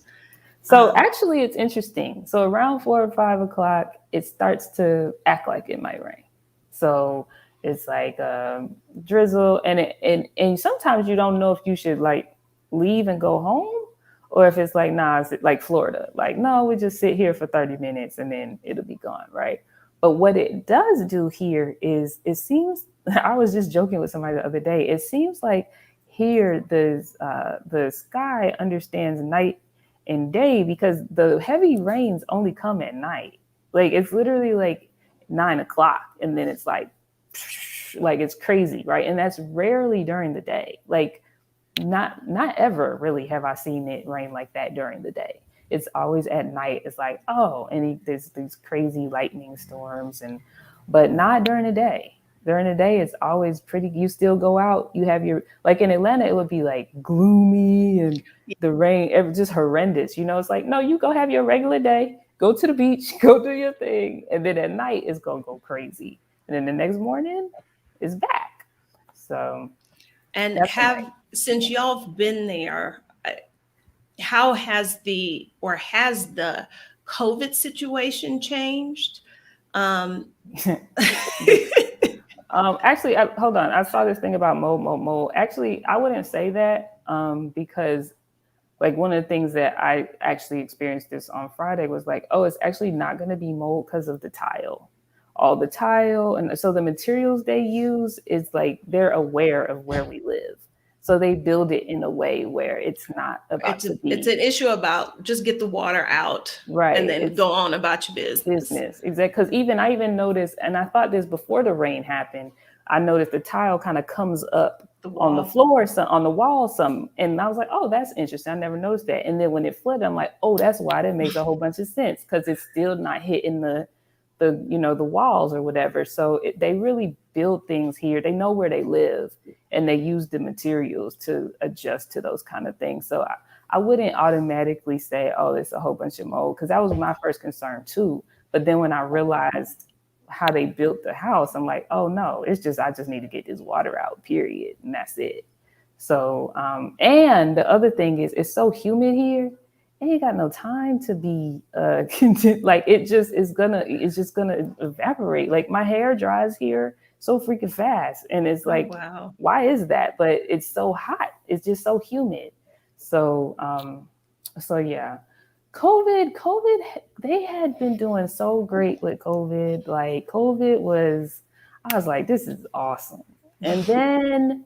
So Um, actually, it's interesting. So around 4 or 5 o'clock, it starts to act like it might rain. So it's like drizzle, and sometimes you don't know if you should like leave and go home, or if it's like nah, it's like Florida. Like no, we just sit here for 30 minutes and then it'll be gone, right? But what it does do here is it seems. I was just joking with somebody the other day. It seems like here the sky understands night and day because the heavy rains only come at night. Like it's literally like 9 o'clock, and then it's like it's crazy, right? And that's rarely during the day. Like not ever really have I seen it rain like that during the day. It's always at night. It's like oh, and there's these crazy lightning storms, and but not during the day. During the day, it's always pretty. You still go out. You have your like in Atlanta, it would be like gloomy and the rain, just horrendous. It's like no, you go have your regular day. Go to the beach, go do your thing, and then at night it's gonna go crazy, and then the next morning it's back. So and that's a nice. since y'all have been there, how has the COVID situation changed? Um, Actually, hold on. I saw this thing about mold. Actually, I wouldn't say that because, like, one of the things that I actually experienced this on Friday was like, oh, it's actually not going to be mold because of the tile, all the tile, and so the materials they use is like they're aware of where we live, so they build it in a way where it's not about to it's be an issue about just get the water out and right. then It's go on about your business. business exactly because I even noticed, and I thought this before the rain happened. I noticed the tile kind of comes up The on the wall. floor, some on the wall, some, and I was like, oh, that's interesting. I never noticed that. And then when it flooded, I'm like, oh, that's why. That makes a whole bunch of sense because it's still not hitting the walls or whatever. So they really build things here. They know where they live, and they use the materials to adjust to those kind of things. So I wouldn't automatically say, oh, it's a whole bunch of mold because that was my first concern too. But then when I realized how they built the house, I'm like, oh no, it's just I just need to get this water out, period, and that's it. So, and the other thing is, it's so humid here. I ain't got no time to be like it's just gonna evaporate. Like my hair dries here so freaking fast, and it's Oh, like, wow. why is that? But it's so hot. It's just so humid. So, so yeah, COVID, they had been doing so great with COVID. Like COVID was, I was like, this is awesome. And then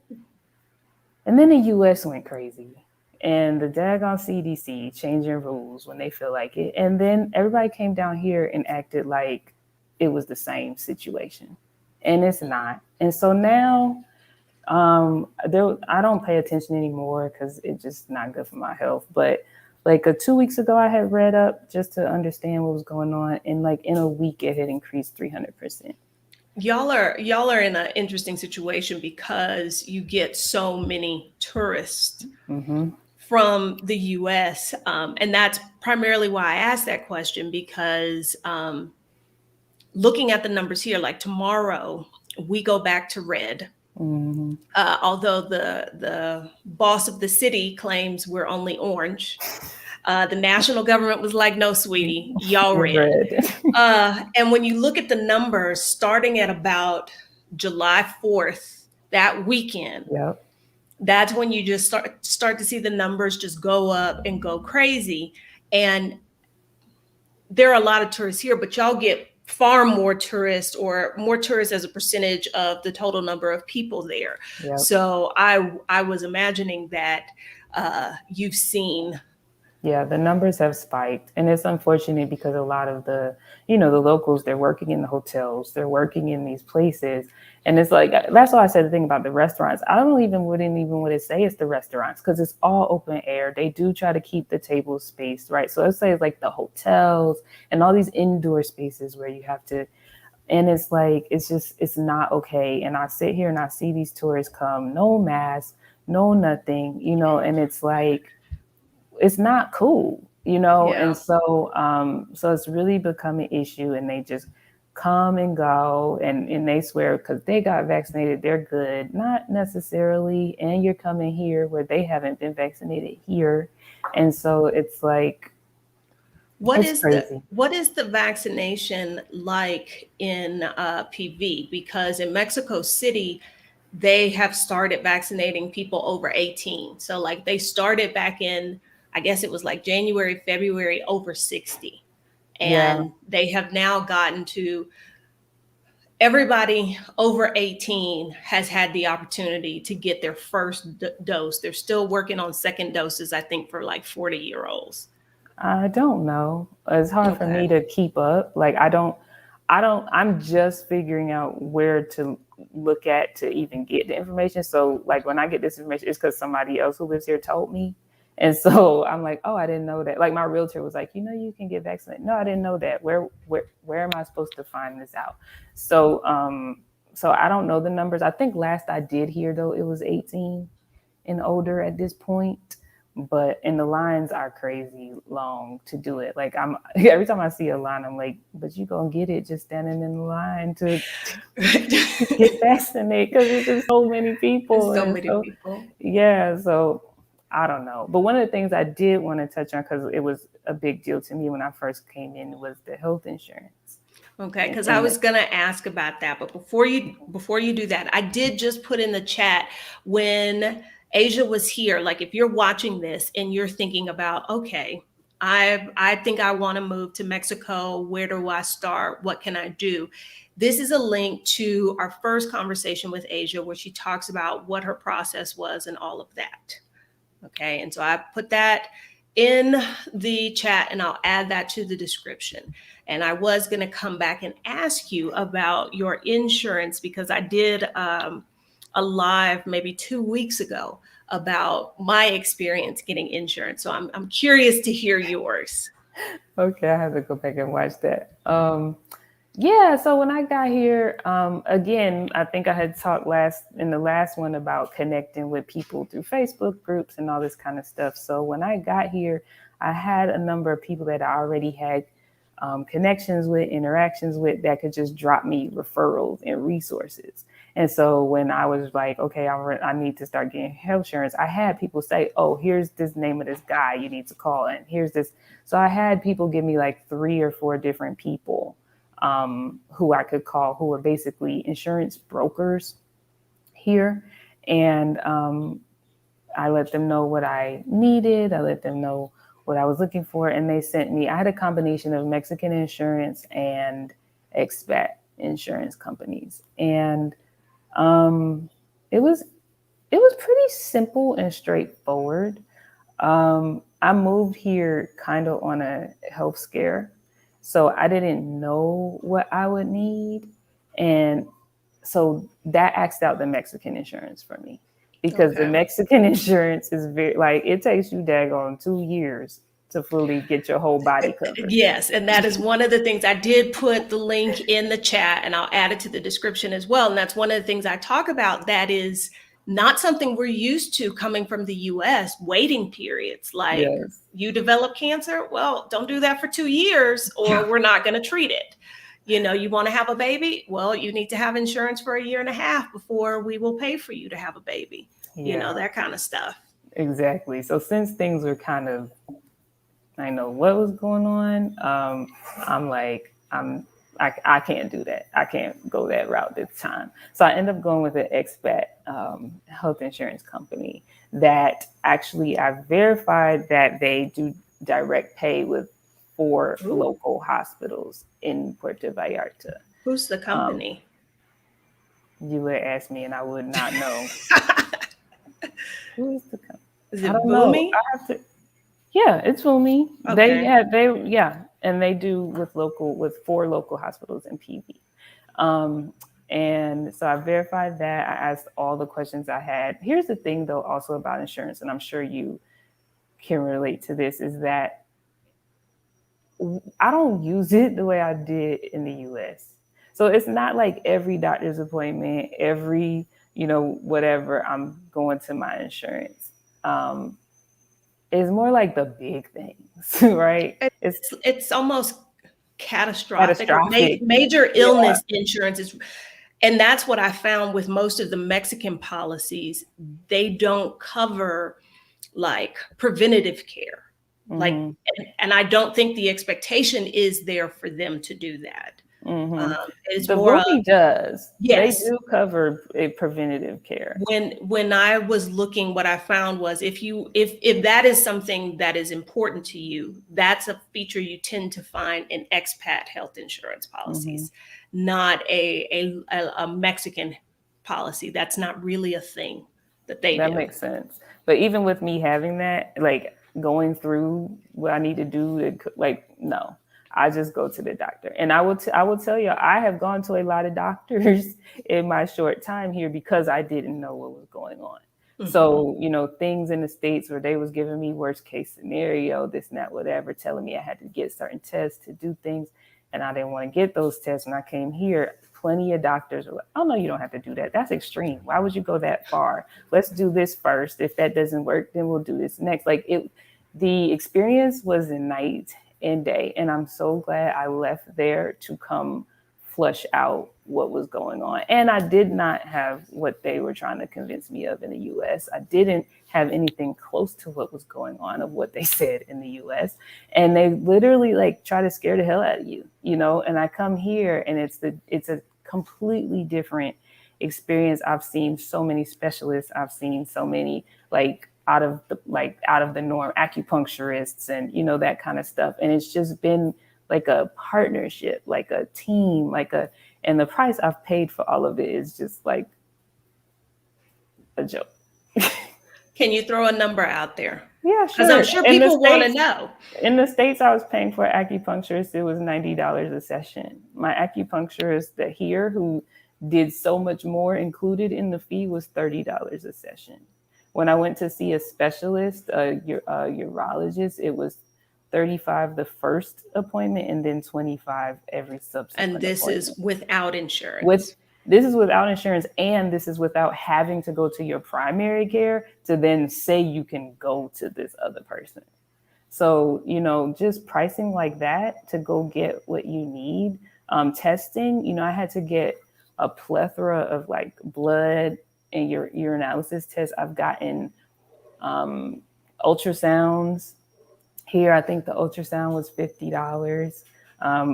the US went crazy. And the daggone CDC changing rules when they feel like it. And then everybody came down here and acted like it was the same situation. And it's not. And so now I don't pay attention anymore because it's just not good for my health. But like 2 weeks ago, I had read up just to understand what was going on, and like in a week, it had increased 300%. Y'all are in an interesting situation because you get so many tourists Mm-hmm. from the US. And that's primarily why I asked that question because looking at the numbers here, like tomorrow, we go back to red. Mm-hmm. Although the boss of the city claims we're only orange, the national government was like, "No, sweetie, y'all We're red." red. And when you look at the numbers, starting at about July 4th, that weekend, Yep. that's when you just start to see the numbers just go up and go crazy. And there are a lot of tourists here, but y'all get far more tourists or more tourists as a percentage of the total number of people there. Yep. So I was imagining that you've seen. Yeah, the numbers have spiked, and it's unfortunate because a lot of the locals, they're working in the hotels, they're working in these places, and it's like that's why I said the thing about the restaurants. I don't even wouldn't even want to say it's the restaurants because it's all open air. They do try to keep the tables spaced, right? So let's say it's like the hotels and all these indoor spaces where you have to, and it's like it's not okay. And I sit here and I see these tourists come, no mask, no nothing, and it's like it's not cool, and Yeah. so it's really become an issue, and they just come and go, and they swear because they got vaccinated they're good, not necessarily, and you're coming here where they haven't been vaccinated here, and so it's like it's crazy. What is the vaccination like in PV? Because in Mexico City, they have started vaccinating people over 18. So like they started back in, I guess it was like January, February, over 60. Yeah, And they have now gotten to everybody over 18 has had the opportunity to get their first dose. They're still working on second doses, I think, for like 40-year-olds. I don't know. It's hard for Okay. me to keep up. Like I'm just figuring out where to look at to even get the information. So like when I get this information, it's because somebody else who lives here told me. And so I'm like, oh, I didn't know that. Like my realtor was like, you can get vaccinated. No, I didn't know that. Where am I supposed to find this out? So I don't know the numbers. I think last I did hear though, it was 18 and older at this point. But and the lines are crazy long to do it. Like I'm every time I see a line, I'm like, but you gonna get it just standing in the line to get vaccinated because it's just so many people, So and many so people. yeah. So I don't know. But one of the things I did want to touch on because it was a big deal to me when I first came in was the health insurance. Okay, because I And was gonna ask about that, but before you do that, I did just put in the chat when Asia was here. Like, if you're watching this and you're thinking about, okay, I think I want to move to Mexico. Where do I start? What can I do? This is a link to our first conversation with Asia, where she talks about what her process was and all of that. Okay. And so I put that in the chat and I'll add that to the description. And I was going to come back and ask you about your insurance because I did a live maybe 2 weeks ago about my experience getting insurance. So I'm curious to hear yours. okay, I have to go back and watch that. Yeah, so when I got here, again, I think I had talked last in the last one about connecting with people through Facebook groups and all this kind of stuff. So when I got here, I had a number of people that I already had connections with, interactions with, that could just drop me referrals and resources. And so when I was like, okay, I need to start getting health insurance, I had people say, oh, here's this name of this guy you need to call, and here's this. So I had people give me like 3 or 4 different people who I could call, who were basically insurance brokers here. And I let them know what I needed. I let them know what I was looking for. And they sent me, I had a combination of Mexican insurance and expat insurance companies. And um, it was it was pretty simple and straightforward. I moved here kind of on a health scare. So I didn't know what I would need. And so that axed out the Mexican insurance for me because the Okay. Mexican insurance is very, like, it takes you daggone 2 years to fully get your whole body covered. Yes, and that is one of the things. I did put the link in the chat and I'll add it to the description as well. And that's one of the things I talk about that is not something we're used to coming from the US, waiting periods. Like, Yes. you develop cancer, well, don't do that for 2 years or we're not going to treat it. You want to have a baby? Well, you need to have insurance for a year and a half before we will pay for you to have a baby, Yeah, that kind of stuff. exactly. So since things were kind of, I know what was going on. I'm like, I can't do that. I can't go that route this time. So I end up going with an expat health insurance company that actually I verified that they do direct pay with 4 Ooh, local hospitals in Puerto Vallarta. who's the Um, company? you would ask me, and I would not know who is the company. Is I it don't know. Boomy? I have to. Yeah, it's Fumi. Okay. And they do with 4 local hospitals in PV. Um, and so I verified that. I asked all the questions I had. Here's the thing, though, also about insurance, and I'm sure you can relate to this, is that I don't use it the way I did in the US. So it's not like every doctor's appointment, every whatever I'm going to my insurance. Um, it's more like the big things, right? It's It's almost catastrophic or catastrophic. major Yeah. illness insurance is, and that's what I found with most of the Mexican policies. They don't cover like preventative care. Like, Hmm. and I don't think the expectation is there for them to do that. Hmm. It's The more of, movie does. They yes. do cover a preventative care. When I was looking, what I found was if that is something that is important to you, that's a feature you tend to find in expat health insurance Hmm. policies, not a Mexican policy. That's not really a thing that they That do. makes sense. But even with me having that, like going through what I need to do, like no, I just go to the doctor, and I will tell you, I have gone to a lot of doctors in my short time here because I didn't know what was going on. Hmm. So things in the states where they was giving me worst case scenario, this and that, whatever, telling me I had to get certain tests to do things, and I didn't want to get those tests when I came here. Plenty of doctors were like, "Oh no, you don't have to do that. That's extreme. Why would you go that far? Let's do this first. If that doesn't work, then we'll do this next." Like the experience was a night and day, and I'm so glad I left there to come flush out what was going on. And I did not have what they were trying to convince me of in the US. I didn't have anything close to what was going on of what they said in the US. And they literally like try to scare the hell out of you. And I come here and it's a completely different experience. I've seen so many specialists. I've seen so many out of the norm acupuncturists and that kind of stuff. And it's just been like a partnership, like a team, and the price I've paid for all of it is just like a joke. Can you throw a number out there? Yeah, Because I'm sure. sure people want to know. In the States, I was paying for an acupuncturist. It was $90 a session. My acupuncturist that here, who did so much more included in the fee, was $30 a session. When I went to see a specialist, a urologist, it was 35 the first appointment and then 25 every And subsequent this is appointment. without With insurance. This is without insurance, and this is without having to go to your primary care to then say you can go to this other person. So, just pricing like that to go get what you need. Testing, I had to get a plethora of like blood and your urinalysis tests. I've gotten um, ultrasounds here. I think the ultrasound was $50.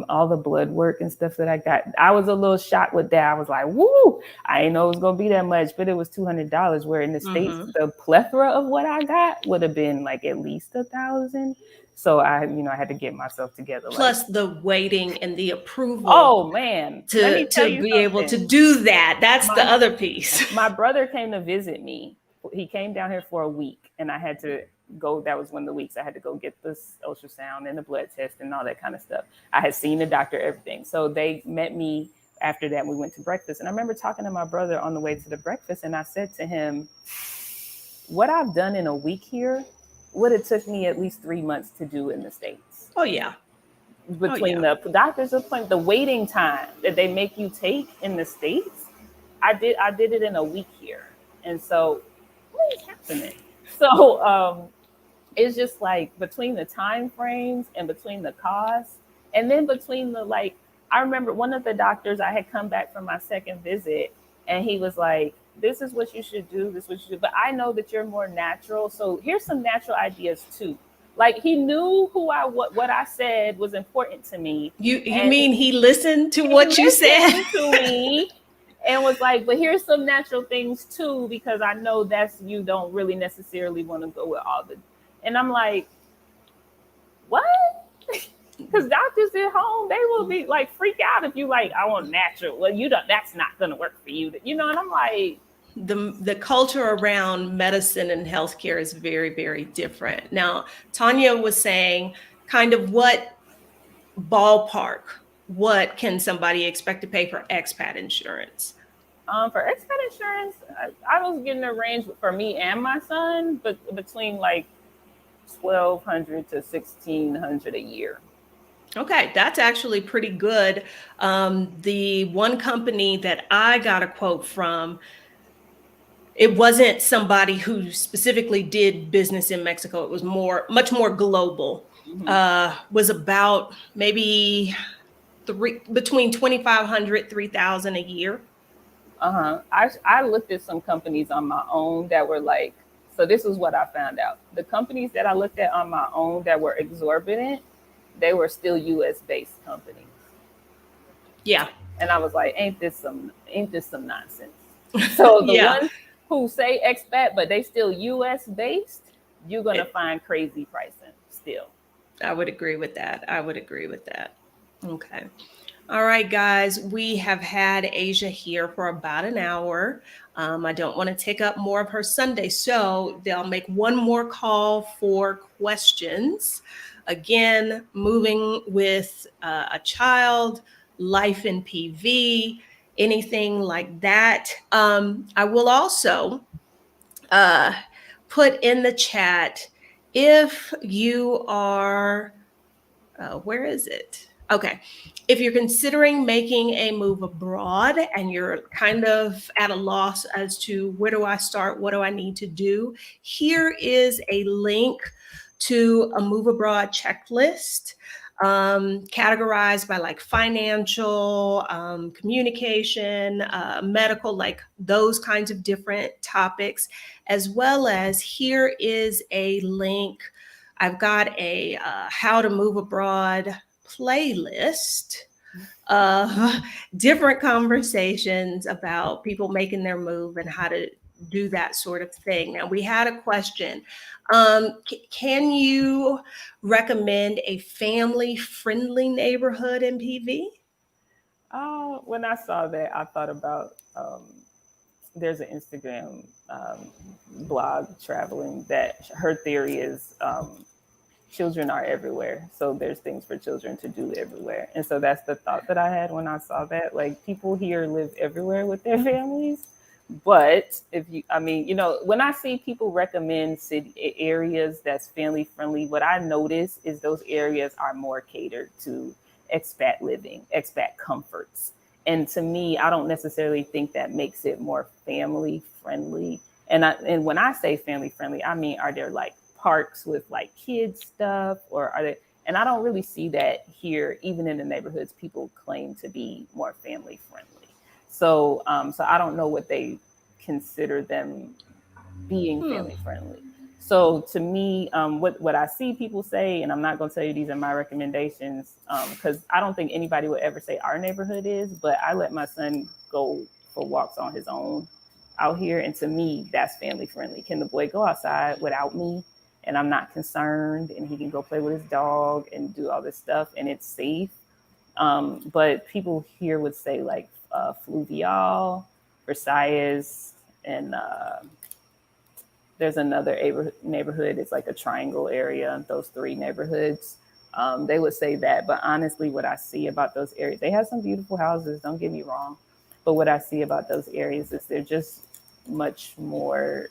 All the blood work and stuff that I got, I was a little shocked with that. I was like, "Woo!" I didn't know it was gonna be that much, but it was $200. Where in the states, Hmm. the plethora of what I got would have been like at least 1,000. So I had to get myself together. Like, Plus the waiting and the approval oh man, let me tell to you be able to something. do that. That's the My other piece. my brother came to visit me. He came down here for a week, and I had to go. That was one of the weeks I had to go get this ultrasound and the blood test and all that kind of stuff. I had seen the doctor, everything. So they met me after that. We went to breakfast, and I remember talking to my brother on the way to the breakfast, and I said to him, "What I've done in a week here would have took me at least 3 months to do in the States." Oh yeah. Oh Between yeah. the doctor's appointment, the waiting time that they make you take in the States, I did it in a week here. And so what is happening? So it's just like between the time frames and between the costs, and then between the like, I remember one of the doctors, I had come back from my second visit, and he was like, "This is what you should do, this is what you should do, but I know that you're more natural, so here's some natural ideas too." Like, he knew what I said was important to me, You and mean he listened to he what you said? listened to me and was like, "But here's some natural things too, because I know that's, you don't really necessarily want to go with all the." And I'm like, "What?" Because doctors at home, they will be like freak out if you like, "I want natural." Well, you don't. That's not gonna work for you. And I'm like, The culture around medicine and healthcare is very, very different. Now, Tanya was saying kind of ballpark, what can somebody expect to pay for expat insurance? for expat insurance, I was getting a range for me and my son, but between like 1,200 to 1,600 a year. Okay, that's actually pretty good. The one company that I got a quote from, it wasn't somebody who specifically did business in Mexico. It was much more global. Mhm. Was about maybe between 2,500, 3,000 a year. Uh-huh. I looked at some companies on my own that were like, so this is what I found out. The companies that I looked at on my own that were exorbitant, they were still US based companies. Yeah. And I was like, ain't this some nonsense? So the Yeah, ones who say expat but they still US based, you're gonna it, find crazy pricing still. I would agree with that. I would agree with that. Okay. All right, guys, we have had Asia here for about an hour. I don't want to take up more of her Sunday, so they'll make one more call for questions. Again, moving with a child, life in PV, anything like that. I will also uh, put in the chat if you are where is it? Okay. If you're considering making a move abroad and you're kind of at a loss as to where do I start? What do I need to do? Here is a link to a move abroad checklist, categorized by like financial, communication, medical, like those kinds of different topics, as well as here is a link. I've got a how to move abroad playlist of different conversations about people making their move and how to do that sort of thing. Now, we had a question. Can you recommend a family friendly neighborhood in PV? When I saw that, I thought about there's an Instagram blog traveling that her theory is children are everywhere. So there's things for children to do everywhere. And so that's the thought that I had when I saw that. Like people here live everywhere with their families. But if you, I mean, when I see people recommend city areas that's family friendly, what I notice is those areas are more catered to expat living, expat comforts. And to me, I don't necessarily think that makes it more family friendly. And when I say family friendly, I mean, are there like parks with like kids stuff, or are they? And I don't really see that here, even in the neighborhoods people claim to be more family friendly. So I don't know what they consider them being Hmm. family friendly. So to me, what I see people say, and I'm not going to tell you these are my recommendations, because I don't think anybody would ever say our neighborhood is. But I let my son go for walks on his own out here, and to me, that's family friendly. Can the boy go outside without me, and I'm not concerned, and he can go play with his dog and do all this stuff, and it's safe. But people here would say like Fluvial, Versailles, and there's another neighborhood. It's like a triangle area. Those three neighborhoods. They would say that, but honestly, what I see about those areas, they have some beautiful houses. Don't get me wrong, but what I see about those areas is they're just much more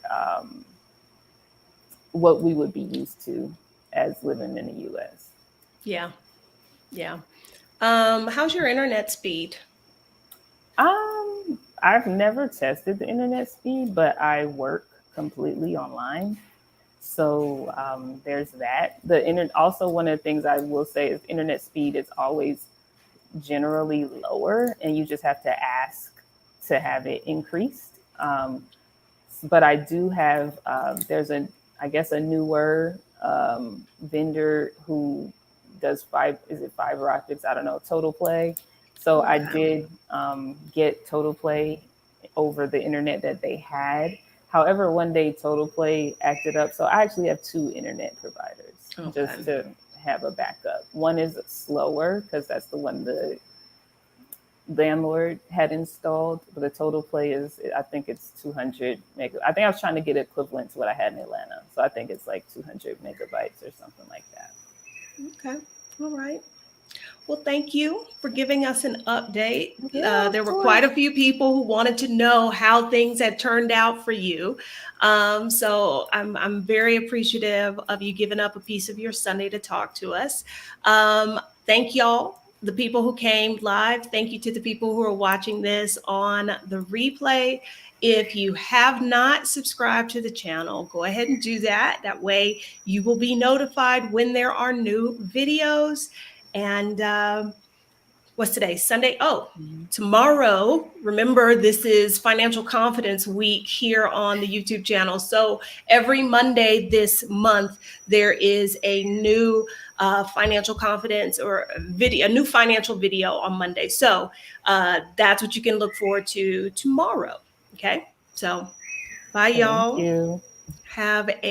what we would be used to as living in the U.S. Yeah. Yeah. How's your internet speed? I've never tested the internet speed, but I work completely online. So there's that. The internet. Also, one of the things I will say is internet speed is always generally lower, and you just have to ask to have it increased. But I do have. There's I guess, a newer vendor who does is it fiber optics? I don't know. Total Play. So I Okay. did get Total Play over the internet that they had. However, one day Total Play acted up. So I actually have two internet providers Okay. just to have a backup. One is slower because that's the one the landlord had installed. But the Total Play is, I think it's 200 meg. I think I was trying to get equivalent to what I had in Atlanta. So I think it's like 200 megabytes or something like that. Okay. All right. Well, thank you for giving us an update. Yeah, of There were quite course. a few people who wanted to know how things had turned out for you. So I'm very appreciative of you giving up a piece of your Sunday to talk to us. Thank y'all, the people who came live. Thank you to the people who are watching this on the replay. If you have not subscribed to the channel, go ahead and do that. That way you will be notified when there are new videos. And what's today? Sunday. Oh, tomorrow, remember, this is Financial Confidence Week here on the YouTube channel. So every Monday this month, there is a new financial confidence or video, a new financial video on Monday. So that's what you can look forward to tomorrow. Okay. So bye, Thank y'all. you. Have